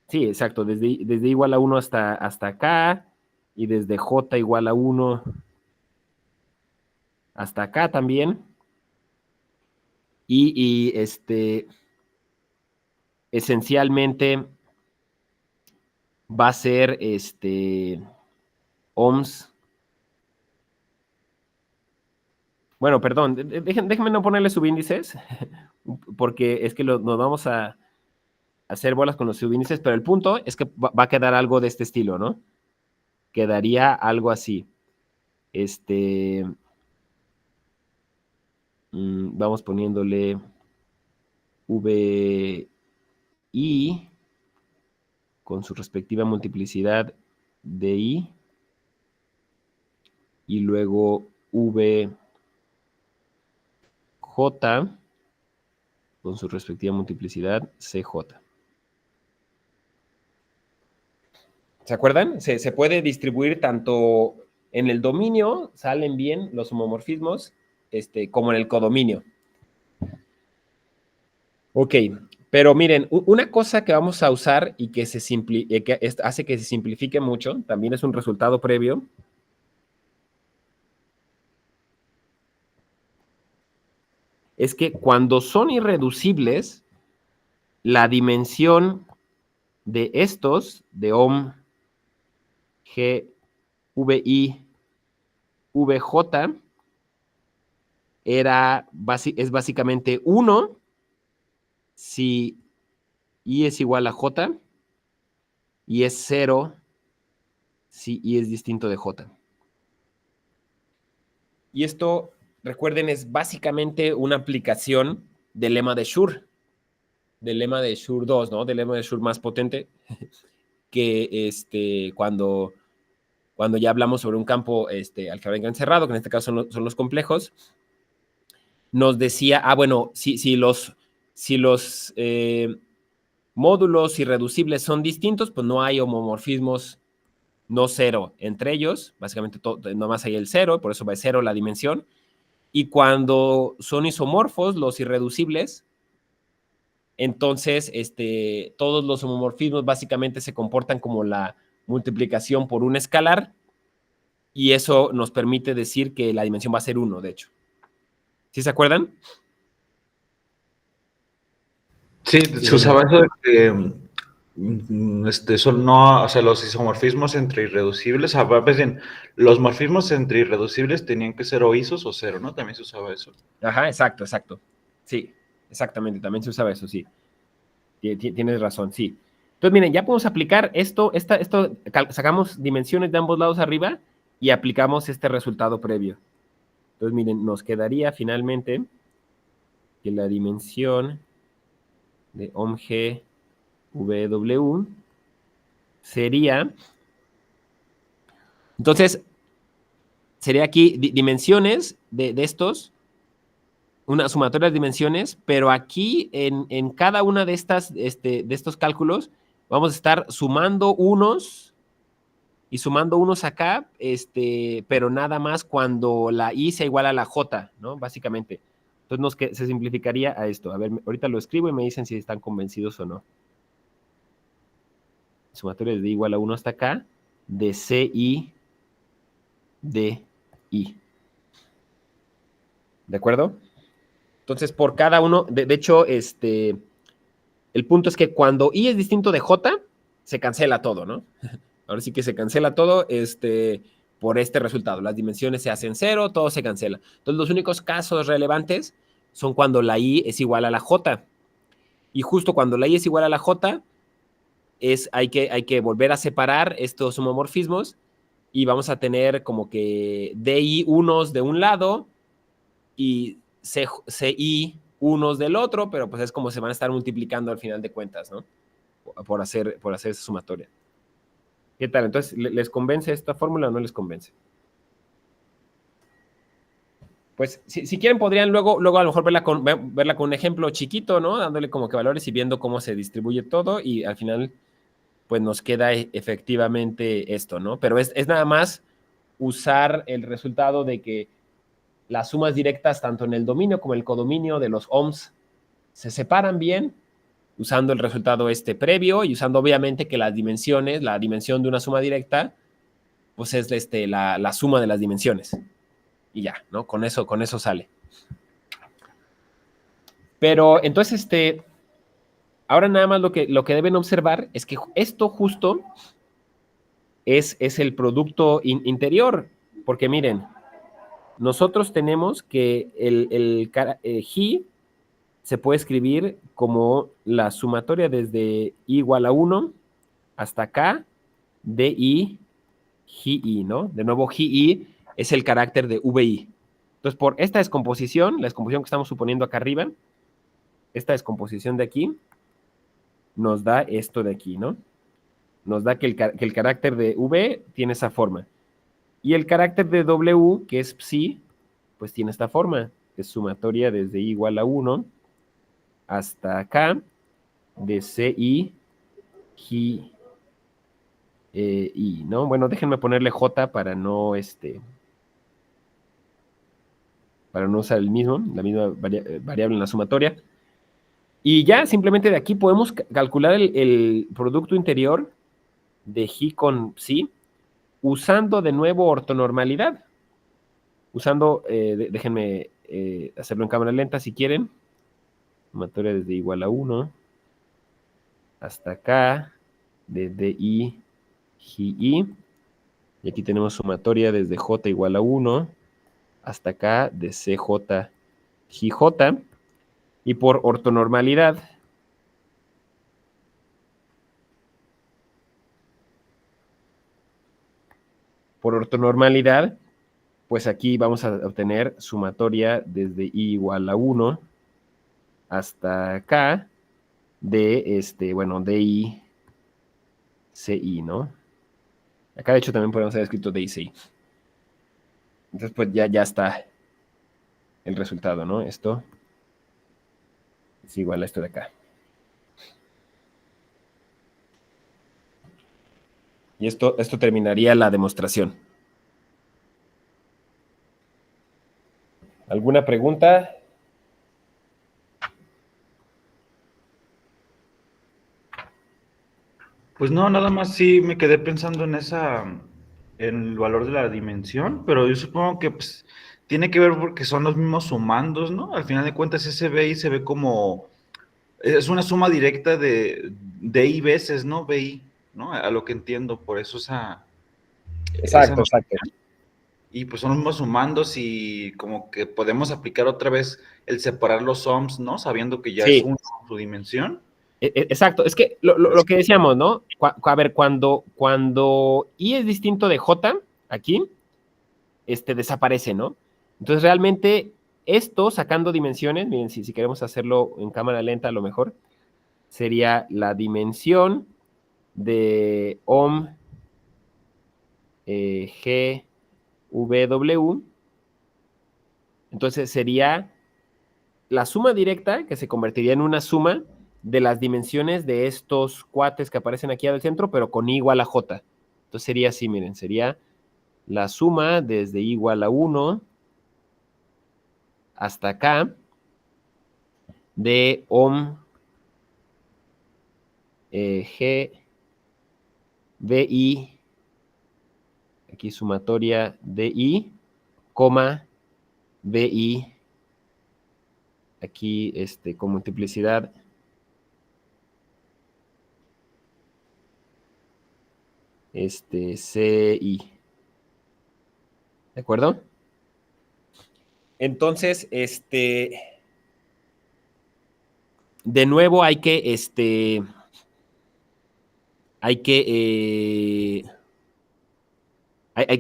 sí, exacto. Desde igual a 1 hasta acá. Y desde J igual a 1 hasta acá también. Y esencialmente va a ser ohms. Bueno, perdón, déjenme no ponerle subíndices, porque es que nos vamos a hacer bolas con los subíndices, pero el punto es que va a quedar algo de este estilo, ¿no? Quedaría algo así. Vamos poniéndole VI con su respectiva multiplicidad de I y luego VJ con su respectiva multiplicidad CJ. ¿Se acuerdan? Se puede distribuir tanto en el dominio, salen bien los homomorfismos, como en el codominio. Ok, pero miren, una cosa que vamos a usar y que hace que se simplifique mucho, también es un resultado previo, es que cuando son irreducibles, la dimensión de estos, de OM, G, VI, VJ, es básicamente 1 si I es igual a J y es 0 si I es distinto de J. Y esto, recuerden, es básicamente una aplicación del lema de Schur, del lema de Schur 2, ¿no? Del lema de Schur más potente, que cuando ya hablamos sobre un campo algebraico encerrado, que en este caso son los complejos, nos decía, bueno, si los módulos irreducibles son distintos, pues no hay homomorfismos no cero entre ellos, básicamente nomás hay el cero, por eso va a cero la dimensión, y cuando son isomorfos, los irreducibles, entonces todos los homomorfismos básicamente se comportan como la multiplicación por un escalar, y eso nos permite decir que la dimensión va a ser 1, de hecho. ¿Sí se acuerdan? Sí, se usaba eso de que o sea, los isomorfismos entre irreducibles, los morfismos entre irreducibles tenían que ser o isos o cero, ¿no? También se usaba eso. Ajá, exacto. Sí, exactamente, también se usaba eso, sí. Tienes razón, sí. Entonces, miren, ya podemos aplicar esto, sacamos dimensiones de ambos lados arriba y aplicamos este resultado previo. Entonces, miren, nos quedaría finalmente que la dimensión de OMG VW sería, entonces, sería aquí dimensiones de estos, una sumatoria de dimensiones, pero aquí en cada una de estos cálculos vamos a estar sumando unos y sumando unos acá, pero nada más cuando la I sea igual a la J, ¿no? Básicamente. Entonces se simplificaría a esto. A ver, ahorita lo escribo y me dicen si están convencidos o no. Sumatoria de igual a 1 hasta acá, de CI, de I. ¿De acuerdo? Entonces, por cada uno, de hecho, el punto es que cuando I es distinto de J, se cancela todo, ¿no? Ahora sí que se cancela todo por este resultado. Las dimensiones se hacen 0, todo se cancela. Entonces, los únicos casos relevantes son cuando la I es igual a la J. Y justo cuando la I es igual a la J, hay que volver a separar estos homomorfismos y vamos a tener como que DI unos de un lado y CI unos del otro, pero pues es como se van a estar multiplicando al final de cuentas, ¿no? Por hacer esa sumatoria. ¿Qué tal? Entonces, ¿les convence esta fórmula o no les convence? Pues, si quieren, podrían luego a lo mejor verla con un ejemplo chiquito, ¿no? Dándole como que valores y viendo cómo se distribuye todo y al final pues nos queda efectivamente esto, ¿no? Pero es nada más usar el resultado de que las sumas directas, tanto en el dominio como en el codominio de los ohms, se separan bien, usando el resultado previo y usando obviamente que las dimensiones, la dimensión de una suma directa, pues es la suma de las dimensiones. Y ya, ¿no? Con eso sale. Pero entonces, ahora nada más lo que deben observar es que esto justo es el producto interior, porque miren, nosotros tenemos que el G se puede escribir como la sumatoria desde I igual a 1 hasta acá de I, GI, ¿no? De nuevo, GI es el carácter de VI. Entonces, por esta descomposición, la descomposición que estamos suponiendo acá arriba, esta descomposición de aquí, nos da esto de aquí, ¿no? Nos da que el carácter de V tiene esa forma. Y el carácter de W, que es psi, pues tiene esta forma. Es sumatoria desde I igual a 1 hasta acá, de CI, GI, I, ¿no? Bueno, déjenme ponerle J para no, para no usar la misma variable en la sumatoria. Y ya, simplemente de aquí podemos calcular el producto interior de G con psi, usando de nuevo ortonormalidad. Usando, déjenme hacerlo en cámara lenta si quieren. Sumatoria desde igual a 1 hasta acá, desde I, Gi. Y aquí tenemos sumatoria desde J igual a 1 hasta acá, de CJ, GJ. Y por ortonormalidad, pues aquí vamos a obtener sumatoria desde I igual a 1 hasta acá, de DI, CI, ¿no? Acá de hecho también podemos haber escrito DI, CI. Entonces pues ya está el resultado, ¿no? Esto es igual a esto de acá. Y esto terminaría la demostración. ¿Alguna pregunta? Pues no, nada más sí me quedé pensando en el valor de la dimensión, pero yo supongo que pues, tiene que ver porque son los mismos sumandos, ¿no? Al final de cuentas ese BI se ve como, es una suma directa de I veces, ¿no? BI, ¿no? A lo que entiendo, por eso esa Exacto. y pues son los mismos sumandos y como que podemos aplicar otra vez el separar los sums, ¿no? Sabiendo que ya es Sí. su dimensión. Exacto, es que lo que decíamos, ¿no? A ver, cuando I es distinto de J, aquí, desaparece, ¿no? Entonces, realmente, esto, sacando dimensiones, miren, si queremos hacerlo en cámara lenta, a lo mejor, sería la dimensión de OM GW. Entonces, sería la suma directa, que se convertiría en una suma de las dimensiones de estos cuates que aparecen aquí al centro, pero con I igual a J. Entonces sería así, miren, sería la suma desde I igual a 1 hasta acá de OM G BI, aquí sumatoria DI, coma BI, aquí con multiplicidad CI. ¿De acuerdo? Entonces, de nuevo hay que, hay que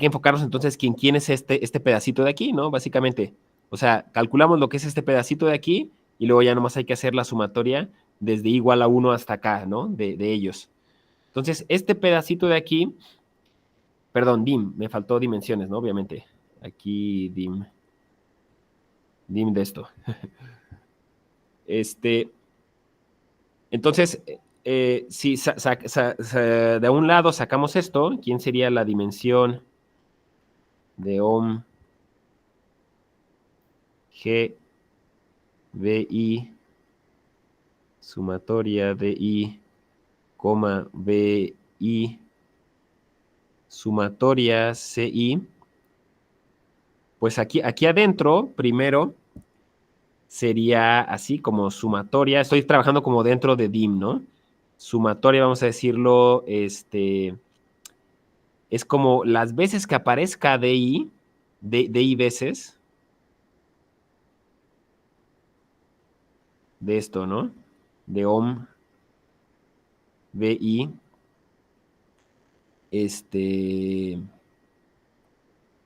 enfocarnos entonces quién es este pedacito de aquí, ¿no? Básicamente. O sea, calculamos lo que es este pedacito de aquí y luego ya nomás hay que hacer la sumatoria desde igual a 1 hasta acá, ¿no? De ellos. Entonces, este pedacito de aquí, perdón, dim, me faltó dimensiones, ¿no? Obviamente. Aquí dim de esto. Entonces, si de un lado sacamos esto, ¿quién sería la dimensión de OM G BI sumatoria DI, coma BI sumatoria CI? Pues aquí adentro, primero, sería así como sumatoria. Estoy trabajando como dentro de DIM, ¿no? Sumatoria, vamos a decirlo, es como las veces que aparezca DI veces de esto, ¿no? De OM BI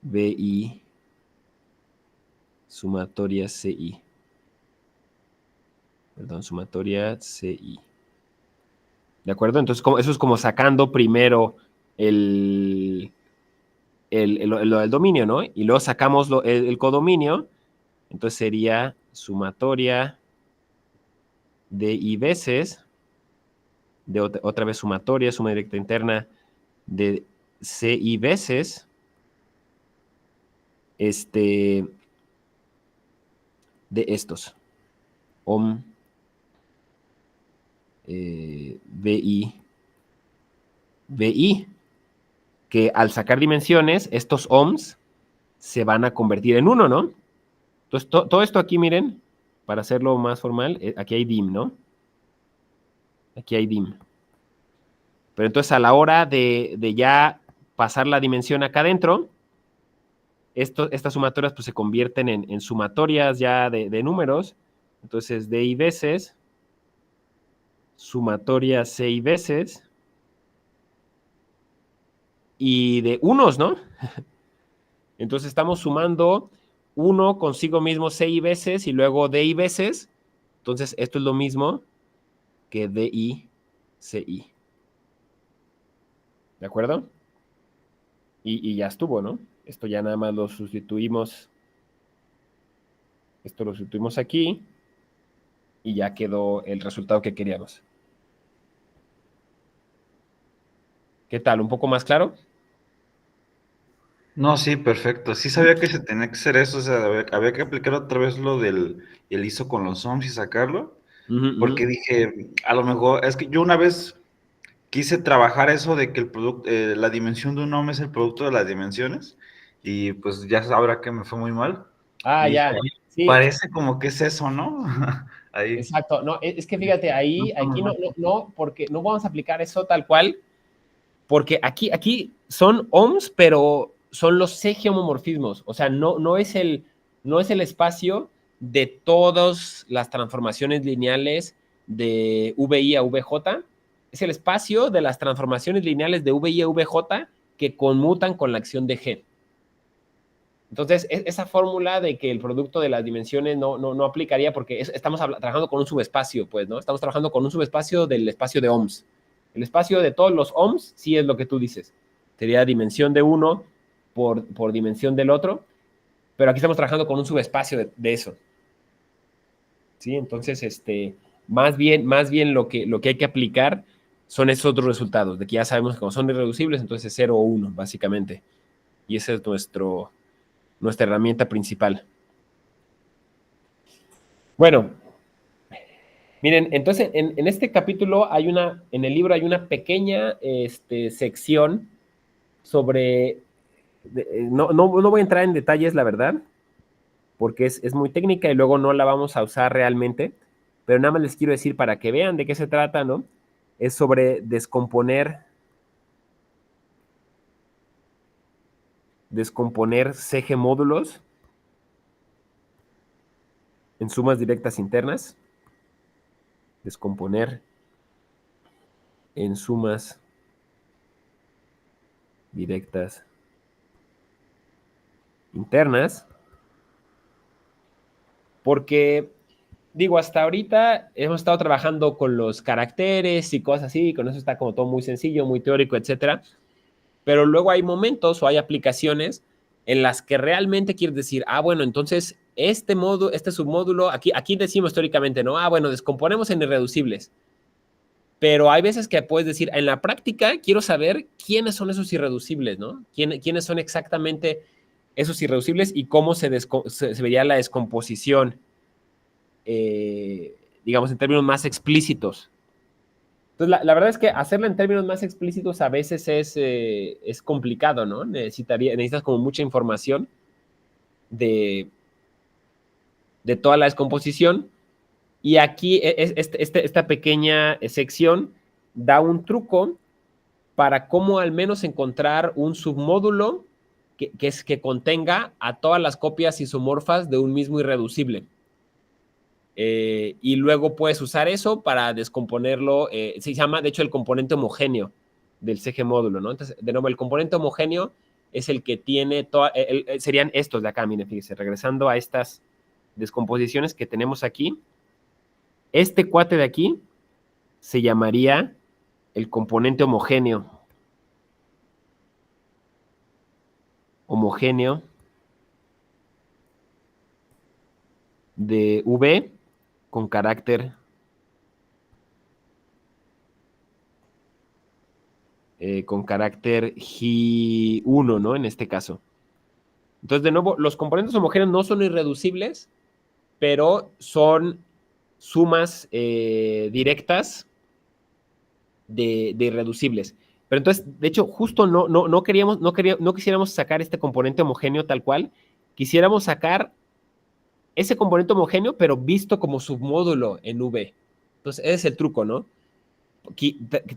BI sumatoria CI. Perdón, sumatoria CI. ¿De acuerdo? Entonces, eso es como sacando primero el del dominio, ¿no? Y luego sacamos el codominio. Entonces sería sumatoria de I veces, de otra vez sumatoria, suma directa interna de CI veces, de estos. OM BI, que al sacar dimensiones, estos ohms se van a convertir en 1, ¿no? Entonces, todo esto aquí, miren, para hacerlo más formal, aquí hay dim, ¿no? Aquí hay dim. Pero entonces a la hora de ya pasar la dimensión acá adentro, estas sumatorias pues se convierten en sumatorias ya de números. Entonces d y veces, sumatoria c y veces, y de unos, ¿no? Entonces estamos sumando 1 consigo mismo c y veces y luego d y veces. Entonces esto es lo mismo que d y c y. ¿De acuerdo? Y ya estuvo, ¿no? Esto ya nada más lo sustituimos. Esto lo sustituimos aquí y ya quedó el resultado que queríamos. ¿Qué tal? ¿Un poco más claro? No, sí, perfecto. Sí sabía que se tenía que hacer eso, o sea, había que aplicar otra vez lo del el ISO con los ohms y sacarlo, porque dije, a lo mejor, es que yo una vez quise trabajar eso de que el producto, la dimensión de un ohm es el producto de las dimensiones, y pues ya sabrá que me fue muy mal. Ah, Y dije, ya. "Oye, Sí, parece como que es eso, ¿no?" Ahí. exacto. No, es que fíjate, ahí, aquí no, porque no vamos a aplicar eso tal cual, porque aquí son ohms, pero son los C-geomorfismos. O sea, no es el espacio de todas las transformaciones lineales de VI a VJ. Es el espacio de las transformaciones lineales de VI a VJ que conmutan con la acción de G. Entonces, esa fórmula de que el producto de las dimensiones no aplicaría porque estamos trabajando con un subespacio, pues, ¿no? Estamos trabajando con un subespacio del espacio de ohms. El espacio de todos los ohms sí es lo que tú dices. Sería dimensión de uno por dimensión del otro, pero aquí estamos trabajando con un subespacio de eso. ¿Sí? Entonces, más bien lo que hay que aplicar son esos otros resultados, de que ya sabemos que como son irreducibles, entonces es 0 o 1, básicamente. Y ese es nuestra herramienta principal. Bueno, miren, entonces en este capítulo en el libro hay una pequeña sección sobre, no voy a entrar en detalles, la verdad, porque es muy técnica y luego no la vamos a usar realmente, pero nada más les quiero decir para que vean de qué se trata, ¿no? Es sobre descomponer CG módulos en sumas directas internas. Descomponer en sumas directas internas. Porque, digo, hasta ahorita hemos estado trabajando con los caracteres y cosas así, con eso está como todo muy sencillo, muy teórico, etcétera. Pero luego hay momentos o hay aplicaciones en las que realmente quieres decir, bueno, entonces este submódulo, aquí decimos teóricamente, ¿no? Bueno, descomponemos en irreducibles. Pero hay veces que puedes decir, en la práctica quiero saber quiénes son esos irreducibles, ¿no? ¿Quiénes son exactamente esos irreducibles y cómo se vería la descomposición, digamos, en términos más explícitos. Entonces, la verdad es que hacerlo en términos más explícitos a veces es complicado, ¿no? Necesitas como mucha información de toda la descomposición. Y aquí esta pequeña sección da un truco para cómo al menos encontrar un submódulo que contenga a todas las copias isomorfas de un mismo irreducible. Y luego puedes usar eso para descomponerlo. Se llama, de hecho, el componente homogéneo del CG módulo, ¿no? Entonces, de nuevo, el componente homogéneo es el que tiene, serían estos de acá, miren, fíjense, regresando a estas descomposiciones que tenemos aquí. Este cuate de aquí se llamaría el componente homogéneo. Homogéneo de V con carácter Gi1, ¿no? En este caso. Entonces, de nuevo, los componentes homogéneos no son irreducibles, pero son sumas directas de irreducibles. Pero entonces, de hecho, justo no quisiéramos sacar este componente homogéneo tal cual. Quisiéramos sacar ese componente homogéneo, pero visto como submódulo en V. Entonces, ese es el truco, ¿no?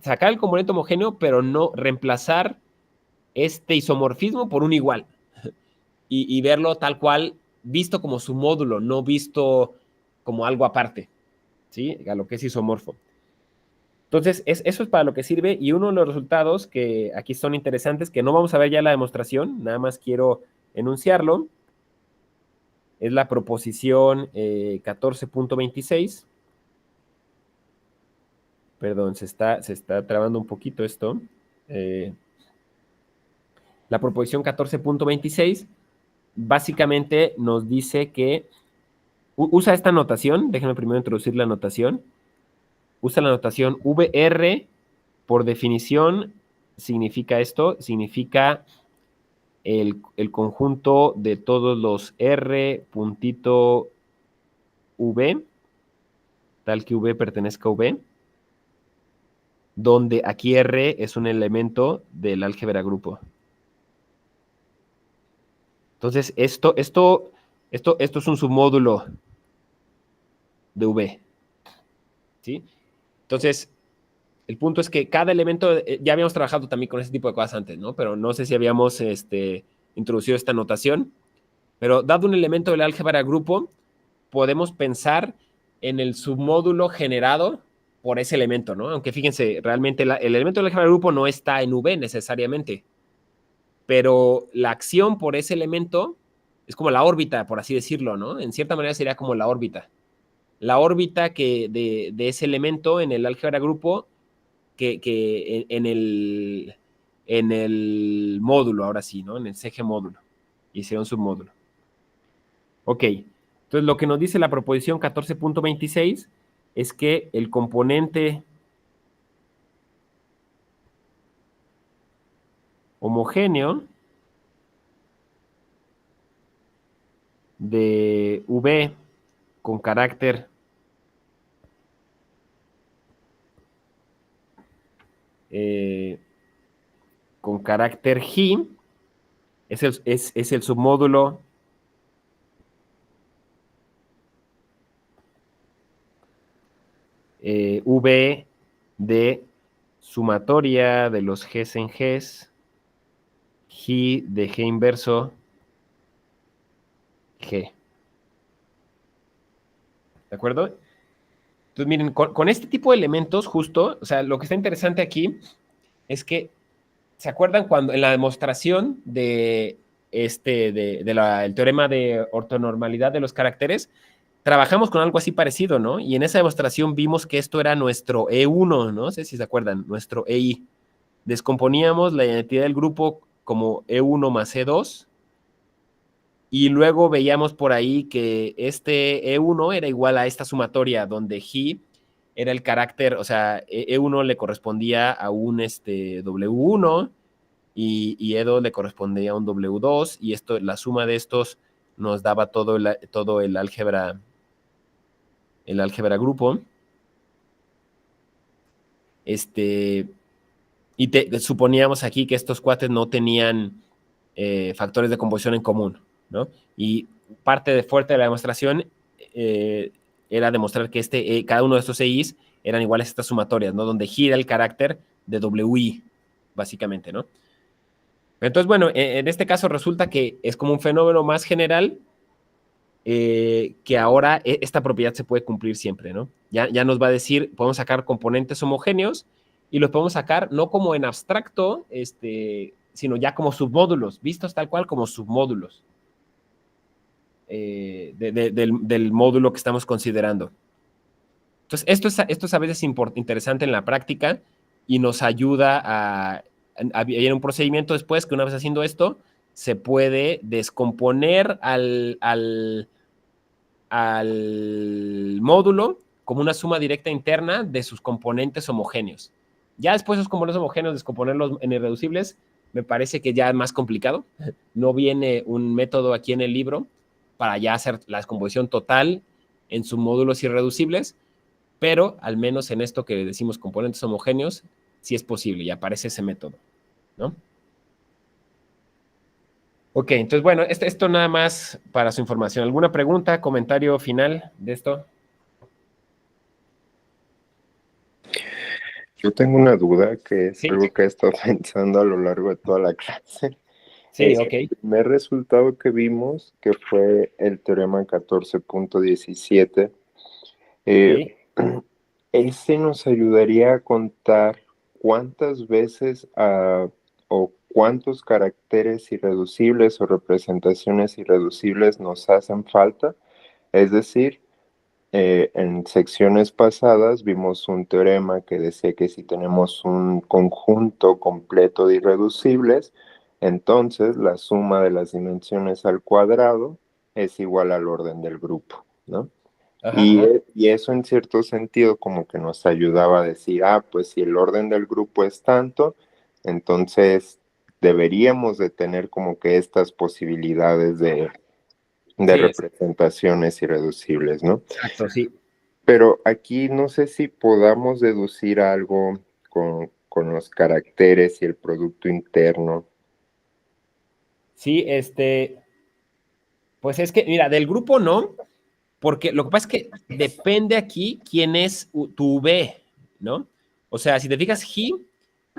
Sacar el componente homogéneo, pero no reemplazar este isomorfismo por un igual. Y verlo tal cual, visto como submódulo, no visto como algo aparte, ¿sí? A lo que es isomorfo. Entonces, eso es para lo que sirve. Y uno de los resultados que aquí son interesantes, que no vamos a ver ya la demostración, nada más quiero enunciarlo, es la proposición 14.26. Perdón, se está trabando un poquito esto. La proposición 14.26 básicamente nos dice que usa esta notación. Déjenme primero introducir la notación. Usa la notación VR, por definición, significa esto, significa el conjunto de todos los R puntito V, tal que V pertenezca a V, donde aquí R es un elemento del álgebra grupo. Entonces, esto es un submódulo de V, ¿sí? Entonces, el punto es que cada elemento, ya habíamos trabajado también con ese tipo de cosas antes, ¿no? Pero no sé si habíamos introducido esta notación, pero dado un elemento del álgebra grupo, podemos pensar en el submódulo generado por ese elemento, ¿no? Aunque fíjense, realmente el elemento del álgebra grupo no está en V necesariamente, pero la acción por ese elemento es como la órbita, por así decirlo, ¿no? En cierta manera sería como la órbita. La órbita de ese elemento en el álgebra grupo que en el módulo, ahora sí, ¿no? En el CG módulo. Y sería un submódulo. Ok. Entonces, lo que nos dice la proposición 14.26 es que el componente homogéneo de V con carácter G es el submódulo V de sumatoria de los Gs en Gs, G de G inverso, G. ¿De acuerdo? Entonces, miren, con este tipo de elementos, justo, o sea, lo que está interesante aquí es que, ¿se acuerdan cuando en la demostración del teorema de ortonormalidad de los caracteres, trabajamos con algo así parecido, ¿no? Y en esa demostración vimos que esto era nuestro E1, ¿no? No sé si se acuerdan, nuestro EI. Descomponíamos la identidad del grupo como E1 más E2, y luego veíamos por ahí que este E1 era igual a esta sumatoria, donde G era el carácter, o sea, E1 le correspondía a un W1 y E2 le correspondía a un W2, y la suma de estos nos daba todo el álgebra grupo. Y suponíamos aquí que estos cuates no tenían factores de composición en común, ¿no? Y parte fuerte de la demostración era demostrar que cada uno de estos EIs eran iguales a estas sumatorias, ¿no? Donde gira el carácter de WI, básicamente, ¿no? Entonces, bueno, en este caso resulta que es como un fenómeno más general que ahora esta propiedad se puede cumplir siempre, ¿no? Ya nos va a decir, podemos sacar componentes homogéneos y los podemos sacar no como en abstracto, sino ya como submódulos, vistos tal cual como submódulos del módulo que estamos considerando. Entonces, esto es a veces interesante en la práctica y nos ayuda a en un procedimiento después que una vez haciendo esto, se puede descomponer al módulo como una suma directa interna de sus componentes homogéneos. Ya después esos componentes homogéneos, descomponerlos en irreducibles, me parece que ya es más complicado. No viene un método aquí en el libro para ya hacer la descomposición total en submódulos irreducibles, pero al menos en esto que decimos componentes homogéneos, sí es posible y aparece ese método, ¿no? Ok, entonces, bueno, esto nada más para su información. ¿Alguna pregunta, comentario final de esto? Yo tengo una duda que es Sí, algo que he estado pensando a lo largo de toda la clase. sí, ok. El primer resultado que vimos, que fue el teorema 14.17, Ok. ese nos ayudaría a contar cuántas veces o cuántos caracteres irreducibles o representaciones irreducibles nos hacen falta. Es decir, en secciones pasadas vimos un teorema que decía que si tenemos un conjunto completo de irreducibles, entonces la suma de las dimensiones al cuadrado es igual al orden del grupo, ¿no? Ajá, Y, ajá. y eso en cierto sentido como que nos ayudaba a decir, pues si el orden del grupo es tanto, entonces deberíamos de tener como que estas posibilidades de Sí, representaciones irreducibles, ¿no? exacto, sí. Pero aquí no sé si podamos deducir algo con los caracteres y el producto interno. Sí, pues es que, mira, del grupo no, porque lo que pasa es que depende aquí quién es tu V, ¿no? O sea, si te fijas, G,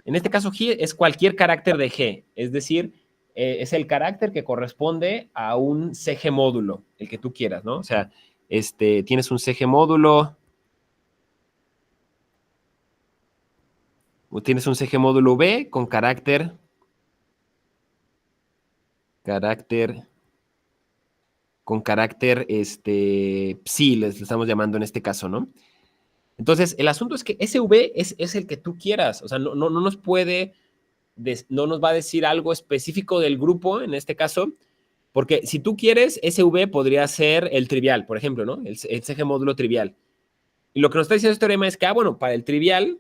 en este caso G es cualquier carácter de G, es decir, es el carácter que corresponde a un CG módulo, el que tú quieras, ¿no? O sea, tienes un CG módulo, o tienes un CG módulo V con carácter, con carácter, psi, les estamos llamando en este caso, ¿no? Entonces, el asunto es que SV es el que tú quieras, o sea, no nos puede, no nos va a decir algo específico del grupo, en este caso, porque si tú quieres, SV podría ser el trivial, por ejemplo, ¿no? El CG módulo trivial. Y lo que nos está diciendo este teorema es que, bueno, para el trivial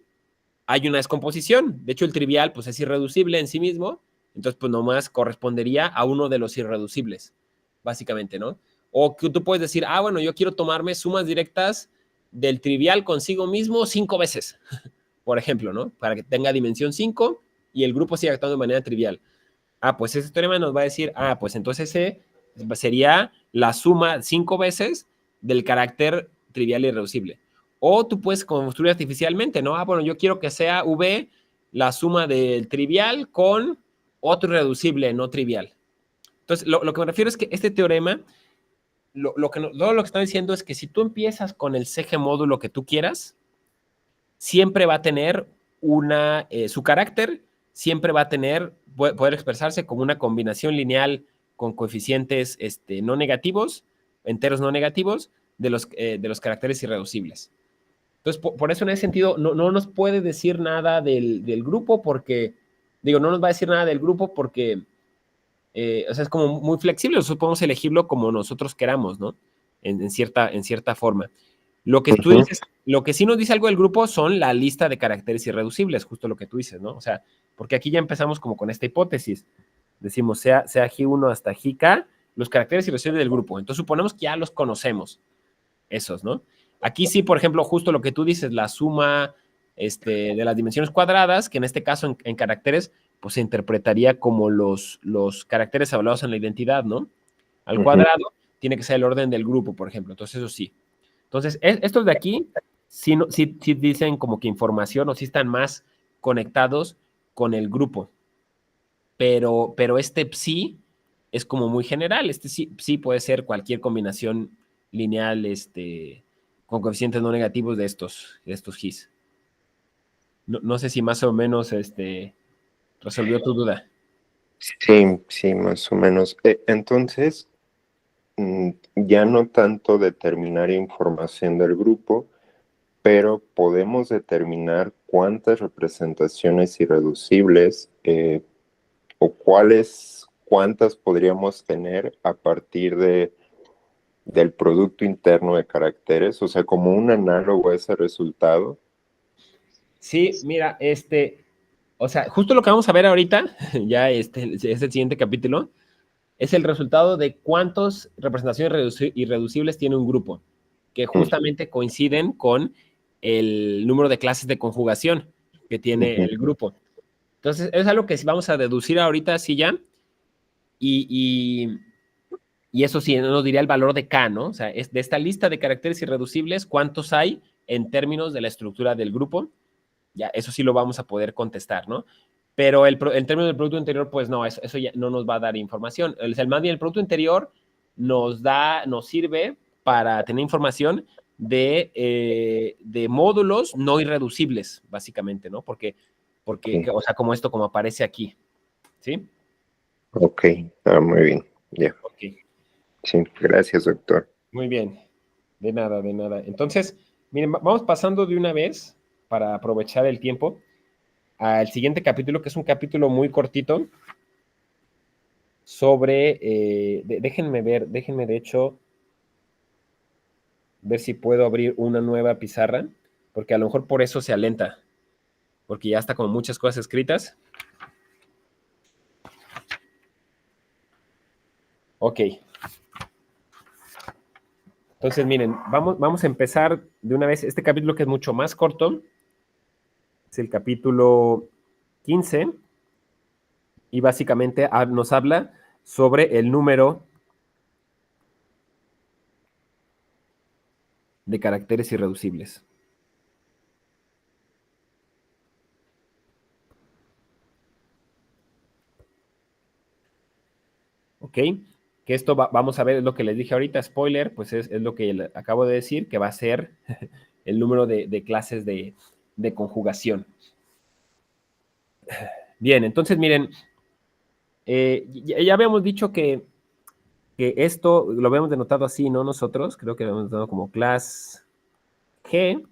hay una descomposición. De hecho, el trivial, pues, es irreducible en sí mismo, entonces, pues, nomás correspondería a uno de los irreducibles, básicamente, ¿no? O que tú puedes decir, bueno, yo quiero tomarme sumas directas del trivial consigo mismo 5 veces, por ejemplo, ¿no? Para que tenga dimensión 5 y el grupo siga actuando de manera trivial. Pues ese teorema nos va a decir, pues entonces ese sería la suma 5 veces del carácter trivial irreducible. O tú puedes construir artificialmente, ¿no? Bueno, yo quiero que sea V la suma del trivial con otro irreducible no trivial. Entonces, lo que me refiero es que este teorema, todo lo que está diciendo es que si tú empiezas con el CG módulo que tú quieras, siempre va a tener su carácter siempre va a poder expresarse como una combinación lineal con coeficientes no negativos, enteros no negativos, de los caracteres irreducibles. Entonces, por eso en ese sentido, no nos puede decir nada del grupo porque, no nos va a decir nada del grupo porque, o sea, es como muy flexible, nosotros podemos elegirlo como nosotros queramos, ¿no? En cierta forma. Lo que tú Ujú. dices, lo que sí nos dice algo del grupo son la lista de caracteres irreducibles, justo lo que tú dices, ¿no? O sea, porque aquí ya empezamos como con esta hipótesis. Decimos, sea G1 hasta GK, los caracteres irreducibles del grupo. Entonces suponemos que ya los conocemos, esos, ¿no? Aquí sí, por ejemplo, justo lo que tú dices, la suma de las dimensiones cuadradas, que en este caso en caracteres, pues se interpretaría como los caracteres hablados en la identidad, ¿no? Al Ujú. cuadrado tiene que ser el orden del grupo, por ejemplo. Entonces, eso sí. Entonces, estos de aquí sí, sí dicen como que información o sí están más conectados con el grupo. Pero este psi es como muy general. Este sí puede ser cualquier combinación lineal con coeficientes no negativos de estos gis. No sé si más o menos resolvió tu duda. Sí, sí, más o menos. Entonces, ya no tanto determinar información del grupo, pero podemos determinar cuántas representaciones irreducibles o cuántas podríamos tener a partir del producto interno de caracteres, o sea, como un análogo a ese resultado. Sí, mira, o sea, justo lo que vamos a ver ahorita, ya es el siguiente capítulo, es el resultado de cuántas representaciones irreducibles tiene un grupo, que justamente coinciden con el número de clases de conjugación que tiene Ujú. el grupo. Entonces, es algo que vamos a deducir ahorita, sí ya, y eso sí, nos diría el valor de K, ¿no? O sea, es de esta lista de caracteres irreducibles, ¿cuántos hay en términos de la estructura del grupo? Ya, eso sí lo vamos a poder contestar, ¿no? Pero en términos del Producto Interior, pues no, eso ya no nos va a dar información. Más bien, el Producto Interior nos sirve para tener información de módulos no irreducibles, básicamente, ¿no? Porque Sí. o sea, como esto, como aparece aquí, ¿sí? Ok, muy bien, ya. Ok, Sí, gracias, doctor. muy bien. De nada, de nada. Entonces, miren, vamos pasando de una vez para aprovechar el tiempo al siguiente capítulo, que es un capítulo muy cortito sobre, déjenme de hecho ver si puedo abrir una nueva pizarra, porque a lo mejor por eso se alenta, porque ya está como muchas cosas escritas. Ok. Entonces, miren, vamos a empezar de una vez este capítulo que es mucho más corto. Es el capítulo 15 y básicamente nos habla sobre el número de caracteres irreducibles. ¿Ok? Que esto vamos a ver, es lo que les dije ahorita, spoiler, pues es lo que acabo de decir, que va a ser el número de clases de conjugación. Bien, entonces miren, ya habíamos dicho que esto lo habíamos denotado así, ¿no? Nosotros, creo que lo habíamos denotado como class G.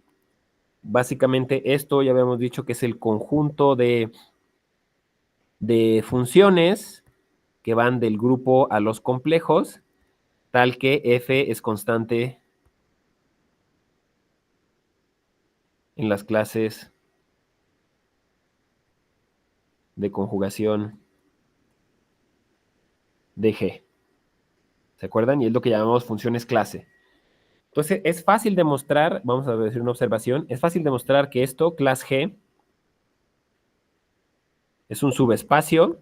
Básicamente esto ya habíamos dicho que es el conjunto de funciones que van del grupo a los complejos, tal que F es constante en las clases de conjugación de G. ¿Se acuerdan? Y es lo que llamamos funciones clase. Entonces, es fácil demostrar, vamos a decir una observación, es fácil demostrar que esto, class G, es un subespacio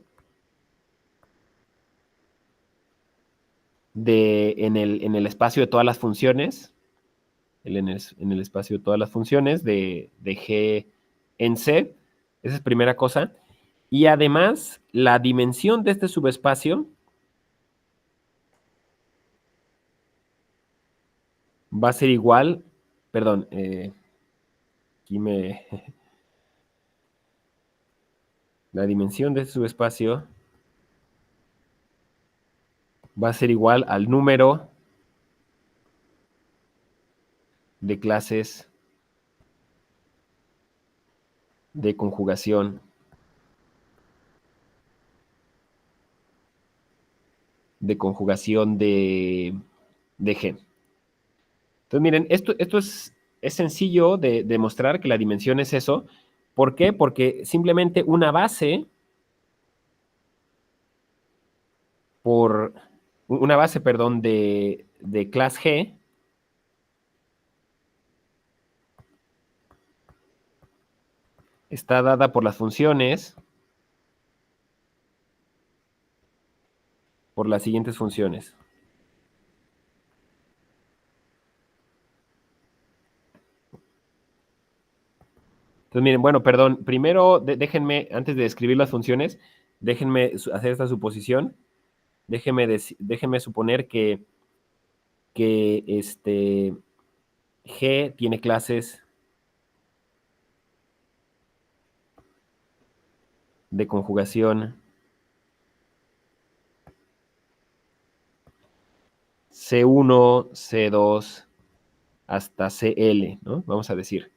en el espacio de todas las funciones, en el espacio de todas las funciones de G en C. Esa es primera cosa. Y además, la dimensión de este subespacio va a ser igual, perdón, aquí la dimensión de este subespacio va a ser igual al número de clases de conjugación de G. Entonces, miren, esto es sencillo de demostrar que la dimensión es eso. ¿Por qué? Porque simplemente una base perdón, de class G está dada por las funciones, por las siguientes funciones. Entonces, miren, bueno, perdón, primero déjenme, antes de escribir las funciones, déjenme hacer esta suposición. Déjenme suponer que G tiene clases de conjugación C1, C2 hasta CL, ¿no? Vamos a decir.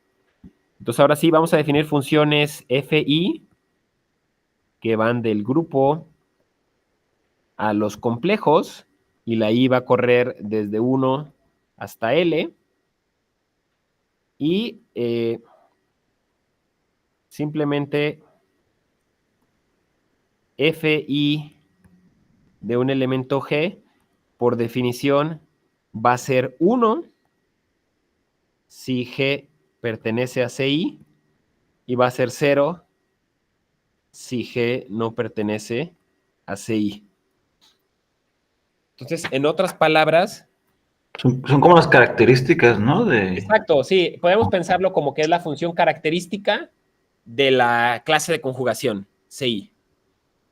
Entonces, ahora sí, vamos a definir funciones FI que van del grupo a los complejos y la I va a correr desde 1 hasta L y simplemente FI de un elemento G, por definición, va a ser 1 si G pertenece a CI y va a ser 0 si G no pertenece a CI. Entonces, en otras palabras, Son como las características, ¿no? exacto, sí, podemos pensarlo como que es la función característica de la clase de conjugación, CI.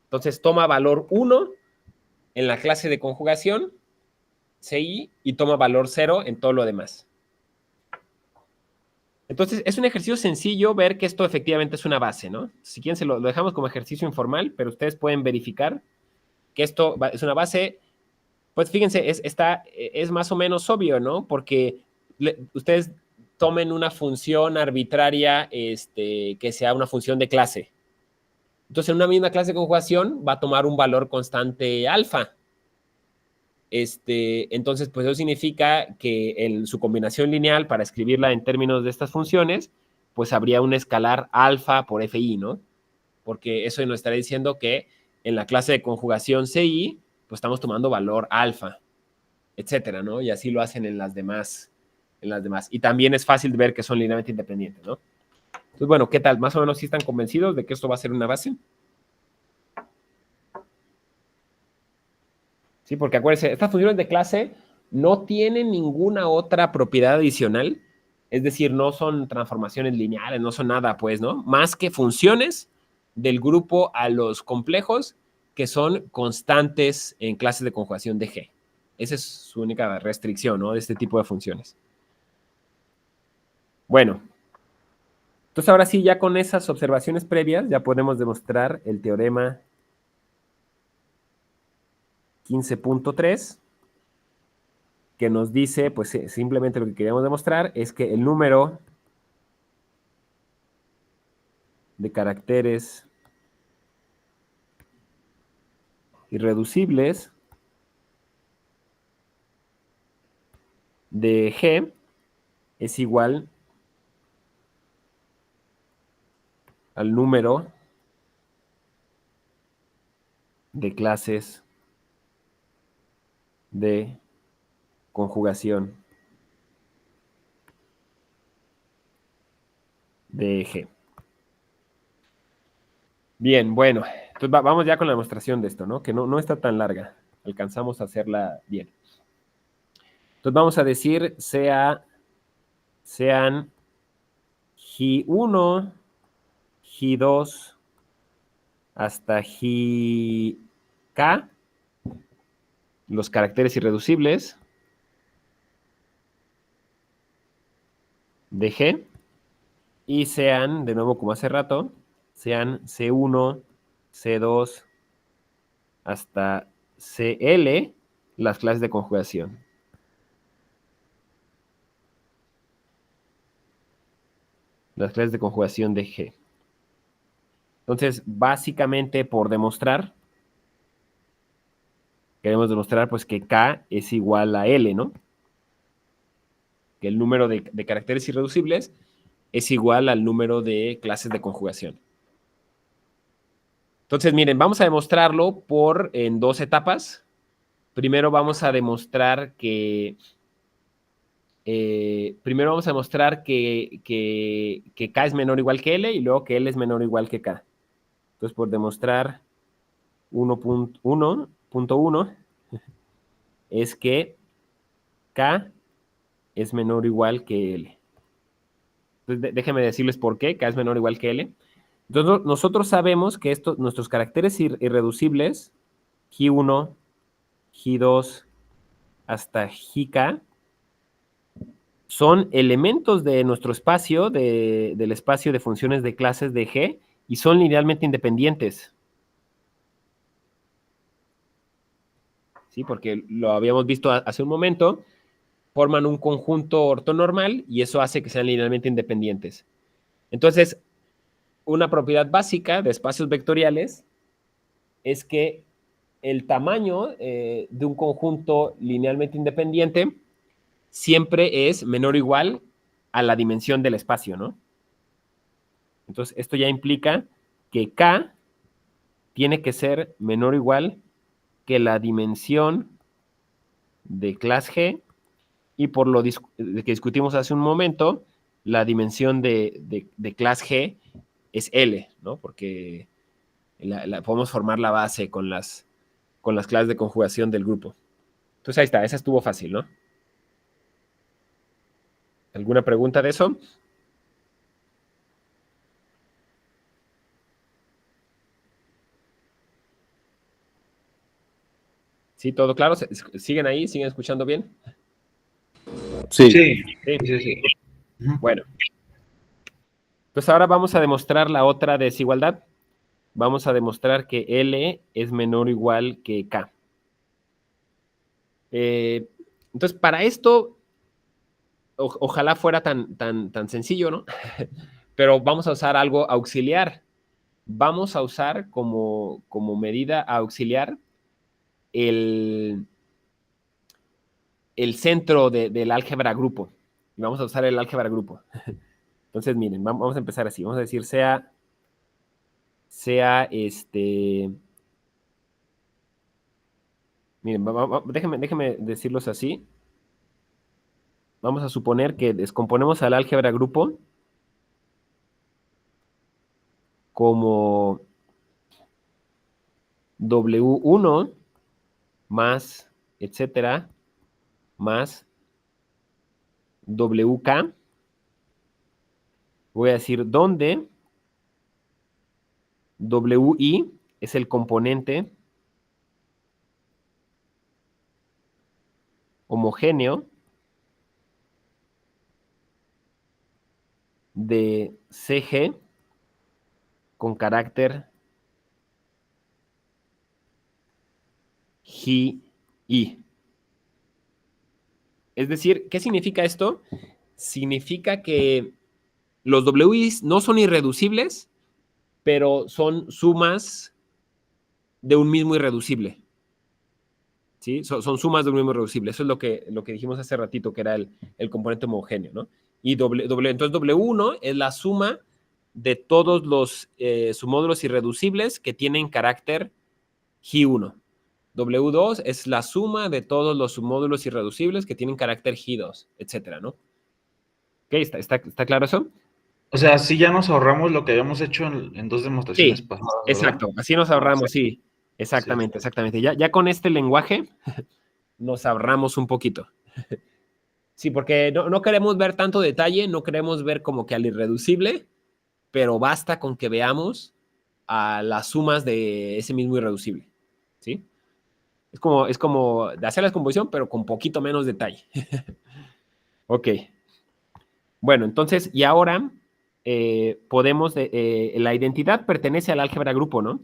Entonces, toma valor 1 en la clase de conjugación, CI, y toma valor 0 en todo lo demás. Entonces, es un ejercicio sencillo ver que esto efectivamente es una base, ¿no? Si quieren, lo dejamos como ejercicio informal, pero ustedes pueden verificar que esto es una base. Pues fíjense, es más o menos obvio, ¿no? Porque ustedes tomen una función arbitraria que sea una función de clase. Entonces, en una misma clase de conjugación va a tomar un valor constante alfa. Entonces, pues eso significa que en su combinación lineal, para escribirla en términos de estas funciones, pues habría un escalar alfa por fi, ¿no? Porque eso nos estaría diciendo que en la clase de conjugación CI, pues estamos tomando valor alfa, etcétera, ¿no? Y así lo hacen en las demás. Y también es fácil ver que son linealmente independientes, ¿no? Entonces, bueno, ¿qué tal? ¿Más o menos sí están convencidos de que esto va a ser una base? Sí, porque acuérdense, estas funciones de clase no tienen ninguna otra propiedad adicional, es decir, no son transformaciones lineales, no son nada, pues, ¿no? Más que funciones del grupo a los complejos que son constantes en clases de conjugación de G. Esa es su única restricción, ¿no? De este tipo de funciones. Bueno, entonces ahora sí, ya con esas observaciones previas, ya podemos demostrar el teorema 15.3, que nos dice, pues simplemente lo que queríamos demostrar es que el número de caracteres irreducibles de G es igual al número de clases de conjugación de G. Bien, bueno, entonces vamos ya con la demostración de esto, ¿no? Que no está tan larga. Alcanzamos a hacerla bien. Entonces vamos a decir sean G1, G2 hasta K, los caracteres irreducibles de G, y sean, de nuevo como hace rato, sean C1, C2 hasta CL, las clases de conjugación. Las clases de conjugación de G. Entonces, básicamente por demostrar, queremos demostrar pues que K es igual a L, ¿no? Que el número de caracteres irreducibles es igual al número de clases de conjugación. Entonces, miren, vamos a demostrarlo en dos etapas. Primero vamos a demostrar que K es menor o igual que L y luego que L es menor o igual que K. Entonces, por demostrar 1.1 es que K es menor o igual que L. Entonces, déjenme decirles por qué K es menor o igual que L. Entonces, nosotros sabemos que nuestros caracteres irreducibles, G1, G2 hasta Gk, son elementos de nuestro espacio, del espacio de funciones de clases de G, y son linealmente independientes. ¿Sí? Porque lo habíamos visto hace un momento, forman un conjunto ortonormal y eso hace que sean linealmente independientes. Entonces, una propiedad básica de espacios vectoriales es que el tamaño de un conjunto linealmente independiente siempre es menor o igual a la dimensión del espacio, ¿no? Entonces, esto ya implica que K tiene que ser menor o igual que la dimensión de clase G, y por lo que discutimos hace un momento, la dimensión de clase G es L, ¿no? Porque podemos formar la base con las clases de conjugación del grupo. Entonces ahí está, esa estuvo fácil, ¿no? ¿Alguna pregunta de eso? ¿Sí, todo claro? ¿Siguen ahí? ¿Siguen escuchando bien? Sí, Sí. sí, sí. Bueno. Entonces ahora vamos a demostrar la otra desigualdad. Vamos a demostrar que L es menor o igual que K. Entonces, para esto, ojalá fuera tan sencillo, ¿no? Pero vamos a usar algo auxiliar. Vamos a usar como medida auxiliar el centro del álgebra grupo. Y vamos a usar el álgebra grupo. Entonces, miren, vamos a empezar así. Vamos a decir sea miren, déjenme decirlos así. Vamos a suponer que descomponemos al álgebra grupo como W1 más, etcétera, más WK. Voy a decir donde WI es el componente homogéneo de CG con carácter GI. Es decir, ¿qué significa esto? Significa que los WIs no son irreducibles, pero son sumas de un mismo irreducible. ¿Sí? Son sumas de un mismo irreducible. Eso es lo que dijimos hace ratito, que era el componente homogéneo, ¿no? Y entonces W1 es la suma de todos los submódulos irreducibles que tienen carácter Gi1. W2 es la suma de todos los submódulos irreducibles que tienen carácter Gi2, etcétera, ¿no? ¿Ok? ¿Está claro eso? O sea, sí ya nos ahorramos lo que habíamos hecho en dos demostraciones Sí, pasadas, ¿verdad? exacto. Así nos ahorramos, sí. Exactamente, Sí. exactamente. Ya con este lenguaje nos ahorramos un poquito. Sí, porque no queremos ver tanto detalle, no queremos ver como que al irreducible, pero basta con que veamos a las sumas de ese mismo irreducible. ¿Sí? Es como de hacer la descomposición, pero con poquito menos detalle. Ok. Bueno, entonces, y ahora podemos, la identidad pertenece al álgebra grupo, ¿no?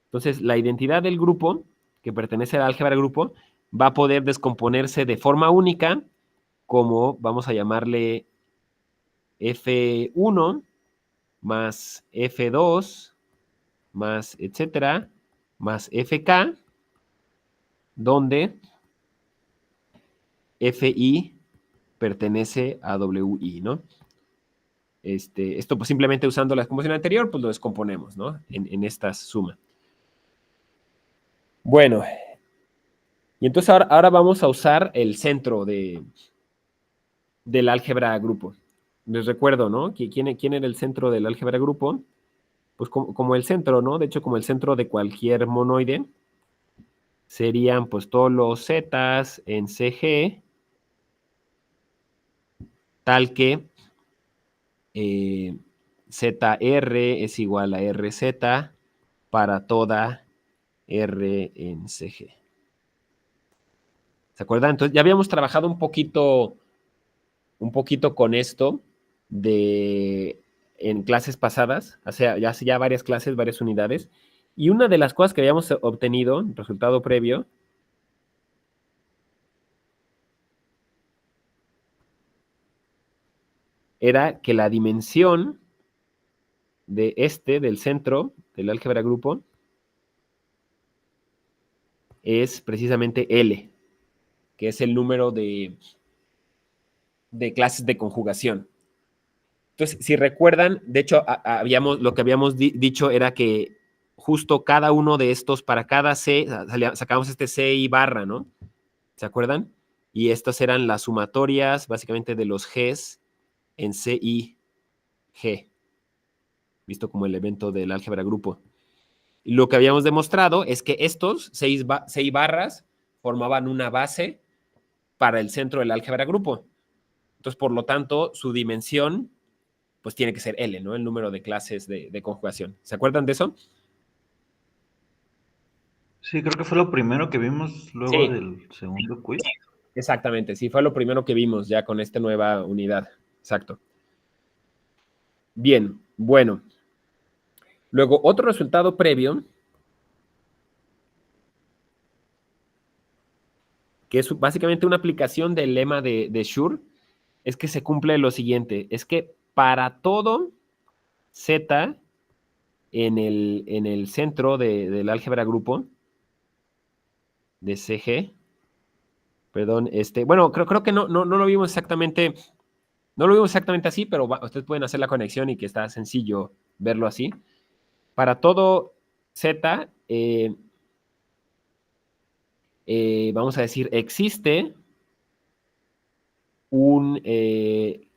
Entonces, la identidad del grupo, que pertenece al álgebra grupo, va a poder descomponerse de forma única, como vamos a llamarle F1 más F2 más etcétera, más FK, donde FI pertenece a WI, ¿no? Esto pues simplemente usando la descomposición anterior, pues lo descomponemos, ¿no? En esta suma. Bueno, y entonces ahora vamos a usar el centro del álgebra grupo. Les recuerdo, ¿no? ¿Quién era el centro del álgebra grupo? Pues como el centro, ¿no? De hecho, como el centro de cualquier monoide, serían pues todos los zetas en CG, tal que ZR es igual a RZ para toda R en CG. ¿Se acuerdan? Entonces ya habíamos trabajado un poquito con esto en clases pasadas, hace ya varias clases, varias unidades, y una de las cosas que habíamos obtenido, resultado previo, era que la dimensión del centro del álgebra grupo, es precisamente L, que es el número de clases de conjugación. Entonces, si recuerdan, de hecho, lo que habíamos dicho era que justo cada uno de estos, para cada C, sacamos este C y barra, ¿no? ¿Se acuerdan? Y estas eran las sumatorias, básicamente, de los Gs en C y G, visto como el evento del álgebra grupo. Y lo que habíamos demostrado es que estos 6 barras formaban una base para el centro del álgebra grupo. Entonces, por lo tanto, su dimensión, pues tiene que ser L, ¿no? El número de clases de conjugación. ¿Se acuerdan de eso? Sí, creo que fue lo primero que vimos luego Sí. del segundo quiz. Exactamente, sí, fue lo primero que vimos ya con esta nueva unidad. Exacto. Bien, bueno. Luego, otro resultado previo, que es básicamente una aplicación del lema de Schur, es que se cumple lo siguiente, es que para todo Z en el centro del álgebra grupo de CG, perdón, bueno, creo que no lo vimos exactamente, no lo vimos exactamente así, pero ustedes pueden hacer la conexión y que está sencillo verlo así. Para todo Z, vamos a decir, existe un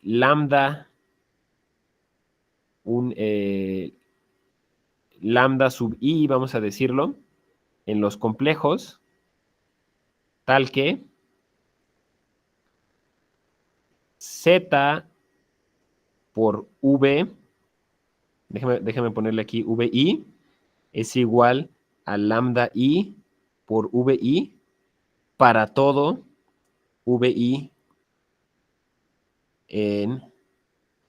lambda, un lambda sub i, vamos a decirlo, en los complejos, tal que Z por V, déjame ponerle aquí VI, es igual a lambda I por VI para todo VI en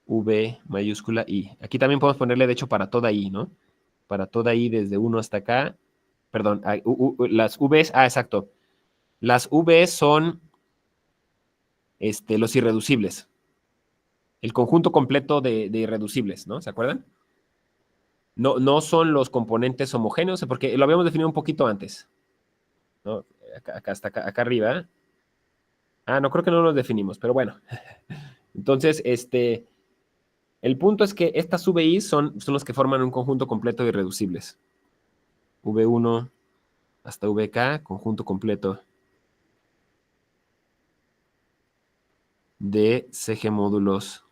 V mayúscula I. Aquí también podemos ponerle, de hecho, para toda I, ¿no? Para toda I desde 1 hasta acá. Perdón, las Vs, exacto. Las Vs son los irreducibles. El conjunto completo de irreducibles, ¿no? ¿Se acuerdan? No son los componentes homogéneos, porque lo habíamos definido un poquito antes, ¿no? Acá arriba. No, creo que no los definimos, pero bueno. Entonces, el punto es que estas VI son los que forman un conjunto completo de irreducibles. V1 hasta VK, conjunto completo de CG módulos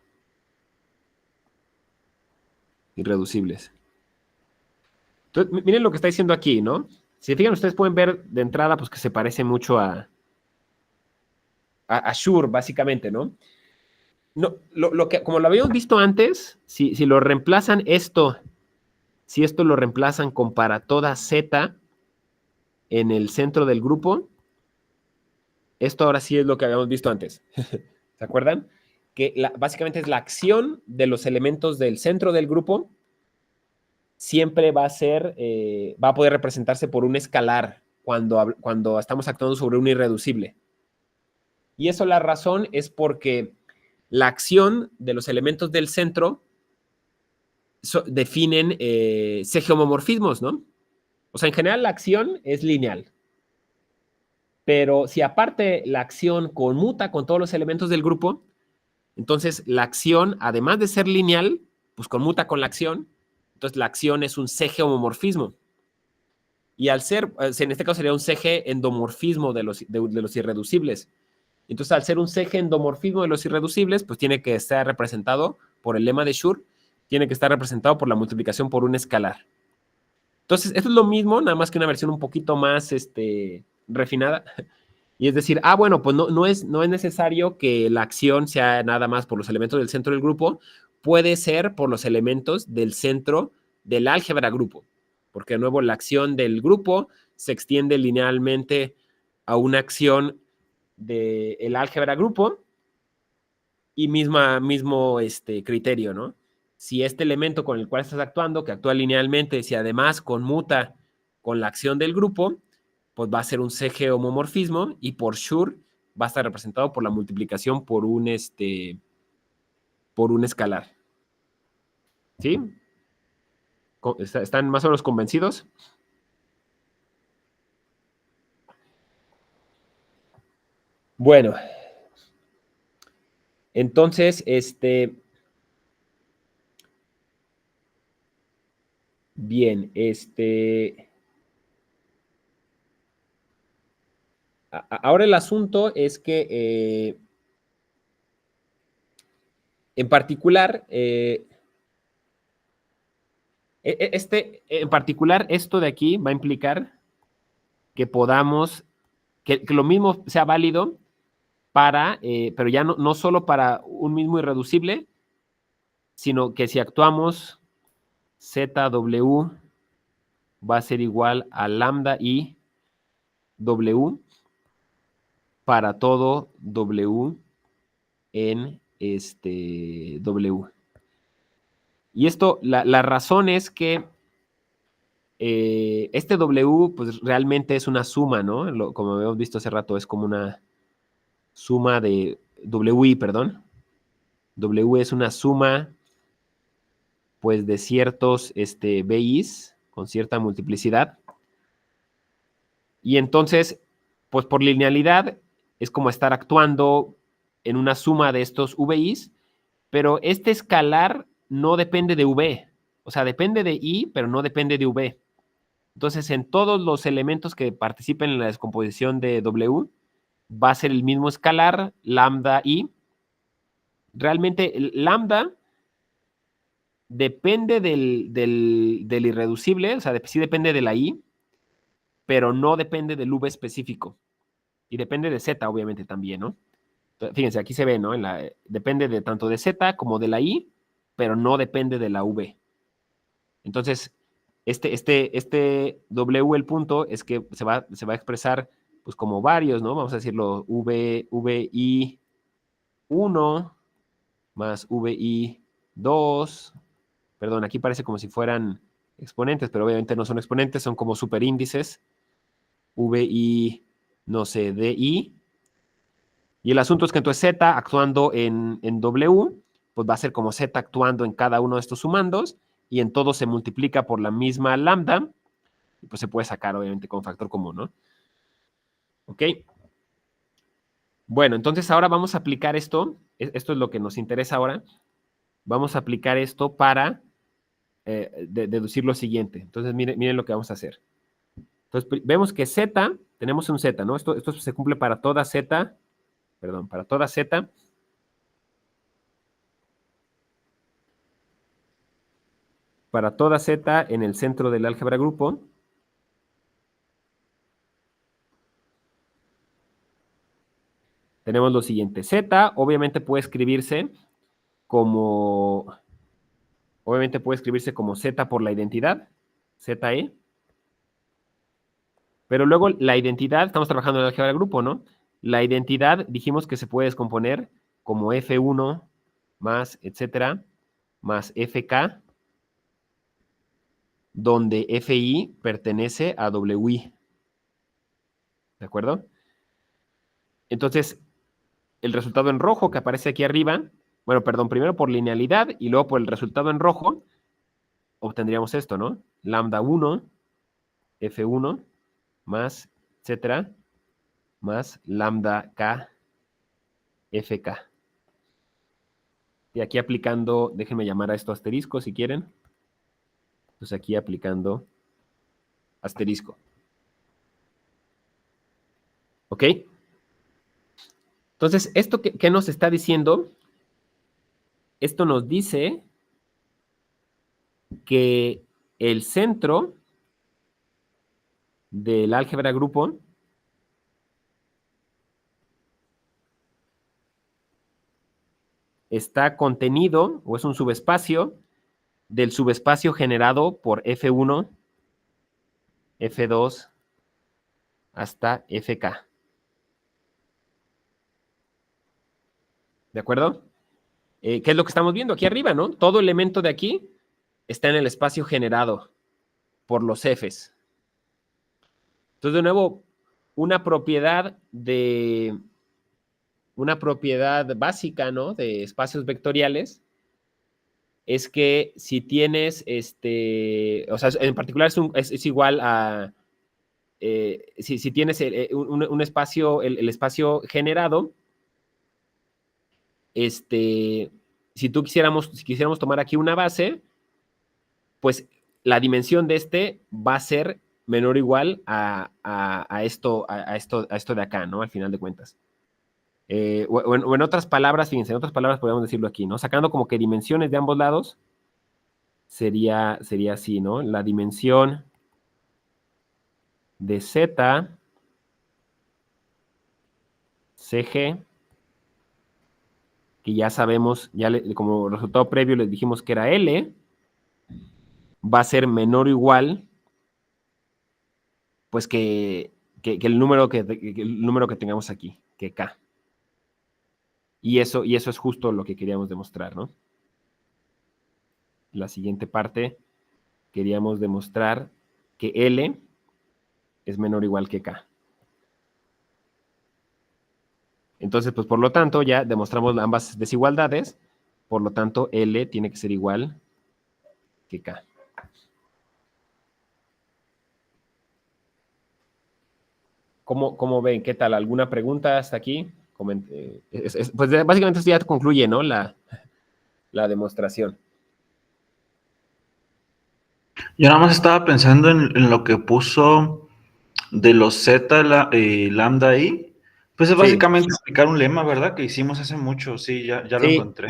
irreducibles. Entonces, miren lo que está diciendo aquí, ¿no? Si se fijan, ustedes pueden ver de entrada, pues que se parece mucho a Schur, básicamente, ¿no? No, como lo habíamos visto antes, si lo reemplazan si esto lo reemplazan con para toda Z en el centro del grupo, esto ahora sí es lo que habíamos visto antes. ¿Se acuerdan? Que básicamente es la acción de los elementos del centro del grupo, siempre va a poder representarse por un escalar cuando estamos actuando sobre un irreducible. Y eso la razón es porque la acción de los elementos del centro definen C-homomorfismos, ¿no? O sea, en general la acción es lineal. Pero si aparte la acción conmuta con todos los elementos del grupo, entonces la acción, además de ser lineal, pues conmuta con la acción. Entonces la acción es un CG-homomorfismo. Y al ser, en este caso sería un CG endomorfismo de los irreducibles. Entonces, al ser un CG endomorfismo de los irreducibles, pues tiene que estar representado por el lema de Schur, tiene que estar representado por la multiplicación por un escalar. Entonces, esto es lo mismo, nada más que una versión un poquito más refinada. Y es decir, bueno, pues no es necesario que la acción sea nada más por los elementos del centro del grupo, puede ser por los elementos del centro del álgebra grupo, porque de nuevo la acción del grupo se extiende linealmente a una acción del álgebra grupo y mismo criterio, ¿no? Si este elemento con el cual estás actuando, que actúa linealmente, si además conmuta con la acción del grupo, pues va a ser un CG homomorfismo y por Schur va a estar representado por la multiplicación por un escalar. ¿Sí? ¿Están más o menos convencidos? Bueno, entonces, bien, ahora el asunto es que en particular, en particular, esto de aquí va a implicar que podamos que lo mismo sea válido para, pero ya no solo para un mismo irreducible, sino que si actuamos ZW va a ser igual a lambda I W para todo W en W. Y esto, la razón es que este W, pues realmente es una suma, ¿no? Como habíamos visto hace rato, es como una suma de WI, perdón. W es una suma, pues, de ciertos BIs con cierta multiplicidad. Y entonces, pues por linealidad, es como estar actuando en una suma de estos VIs, pero este escalar no depende de V. O sea, depende de I, pero no depende de V. Entonces, en todos los elementos que participen en la descomposición de W, va a ser el mismo escalar, lambda I. Realmente, el lambda depende del irreducible, o sea, sí depende de la I, pero no depende del V específico. Y depende de Z, obviamente, también, ¿no? Fíjense, aquí se ve, ¿no? Depende de tanto de Z como de la I, pero no depende de la V. Entonces, este W, el punto, es que se va a expresar pues como varios, ¿no? Vamos a decirlo, VI1 más VI2. Perdón, aquí parece como si fueran exponentes, pero obviamente no son exponentes, son como superíndices. VI, no sé, DI. Y el asunto es que entonces Z actuando en W, pues va a ser como Z actuando en cada uno de estos sumandos, y en todo se multiplica por la misma lambda, y pues se puede sacar obviamente con factor común, ¿no? ¿Ok? Bueno, entonces ahora vamos a aplicar esto, esto es lo que nos interesa ahora, vamos a aplicar esto para deducir lo siguiente. Entonces miren lo que vamos a hacer. Entonces vemos que Z, tenemos un Z, ¿no? Esto se cumple para toda Z, perdón, para toda Z. Para toda Z en el centro del álgebra grupo. Tenemos lo siguiente. Z obviamente puede escribirse como Z por la identidad, ZE. Pero luego la identidad, estamos trabajando en el álgebra grupo, ¿no? La identidad dijimos que se puede descomponer como F1 más, etcétera, más FK, donde FI pertenece a WI. ¿De acuerdo? Entonces, el resultado en rojo que aparece aquí arriba, bueno, perdón, primero por linealidad y luego por el resultado en rojo, obtendríamos esto, ¿no? Lambda 1, F1, más, etcétera, más lambda K, FK. Y aquí aplicando, déjenme llamar a esto asterisco si quieren. Entonces aquí aplicando asterisco. ¿Ok? Entonces, ¿esto qué nos está diciendo? Esto nos dice que el centro del álgebra grupo está contenido, o es un subespacio, del subespacio generado por F1, F2, hasta FK. ¿De acuerdo? ¿Qué es lo que estamos viendo aquí arriba, no? Todo elemento de aquí está en el espacio generado por los Fs. Entonces, de nuevo, una propiedad básica, ¿no? De espacios vectoriales es que si tienes, o sea, en particular es igual a, si tienes un espacio, el espacio generado, si quisiéramos tomar aquí una base, pues la dimensión de va a ser menor o igual a esto de acá, ¿no? Al final de cuentas. O en otras palabras, fíjense, en otras palabras podríamos decirlo aquí, ¿no? Sacando como que dimensiones de ambos lados, sería así, ¿no? La dimensión de Z CG, que ya sabemos, como resultado previo les dijimos que era L, va a ser menor o igual, pues que el número que tengamos aquí, que K. Y eso es justo lo que queríamos demostrar, ¿no? La siguiente parte, queríamos demostrar que L es menor o igual que K. Entonces, pues por lo tanto, ya demostramos ambas desigualdades, por lo tanto, L tiene que ser igual que K. ¿Cómo ven? ¿Qué tal? ¿Alguna pregunta hasta aquí? Pues básicamente esto ya concluye, ¿no? La demostración. Yo nada más estaba pensando en lo que puso de los Z lambda i. Pues es Sí, básicamente explicar un lema, ¿verdad? Que hicimos hace mucho. Sí, ya lo sí, encontré.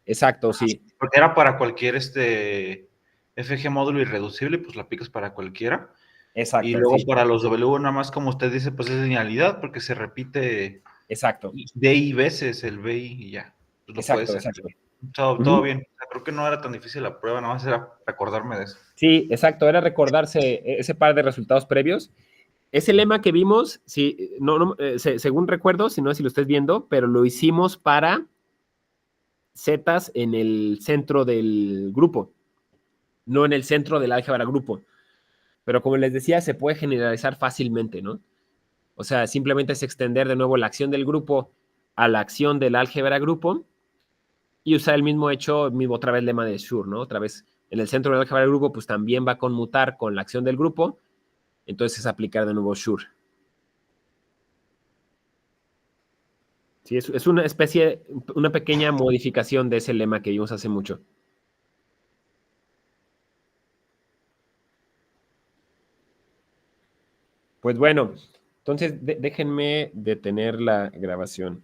exacto, sí. Porque era para cualquier FG módulo irreducible, pues lo aplicas para cualquiera. Y Exacto, luego sí. para los W, nada más como usted dice, pues es linealidad, porque se repite Exacto, D y veces el BI y ya. Pues lo puedes hacer. exacto. Todo Ujú. bien. O sea, creo que no era tan difícil la prueba, nada más era recordarme de eso. Sí, exacto. Era recordarse ese par de resultados previos. Ese lema que vimos, sí, según recuerdo, si no es si lo estés viendo, pero lo hicimos para zetas en el centro del grupo, no en el centro del álgebra grupo. Pero como les decía, se puede generalizar fácilmente, ¿no? O sea, simplemente es extender de nuevo la acción del grupo a la acción del álgebra grupo y usar el mismo hecho, mismo otra vez lema de Schur, ¿no? Otra vez en el centro del álgebra grupo, pues también va a conmutar con la acción del grupo, entonces es aplicar de nuevo Schur. Sí, es una especie, una pequeña modificación de ese lema que vimos hace mucho. Pues bueno, entonces déjenme detener la grabación.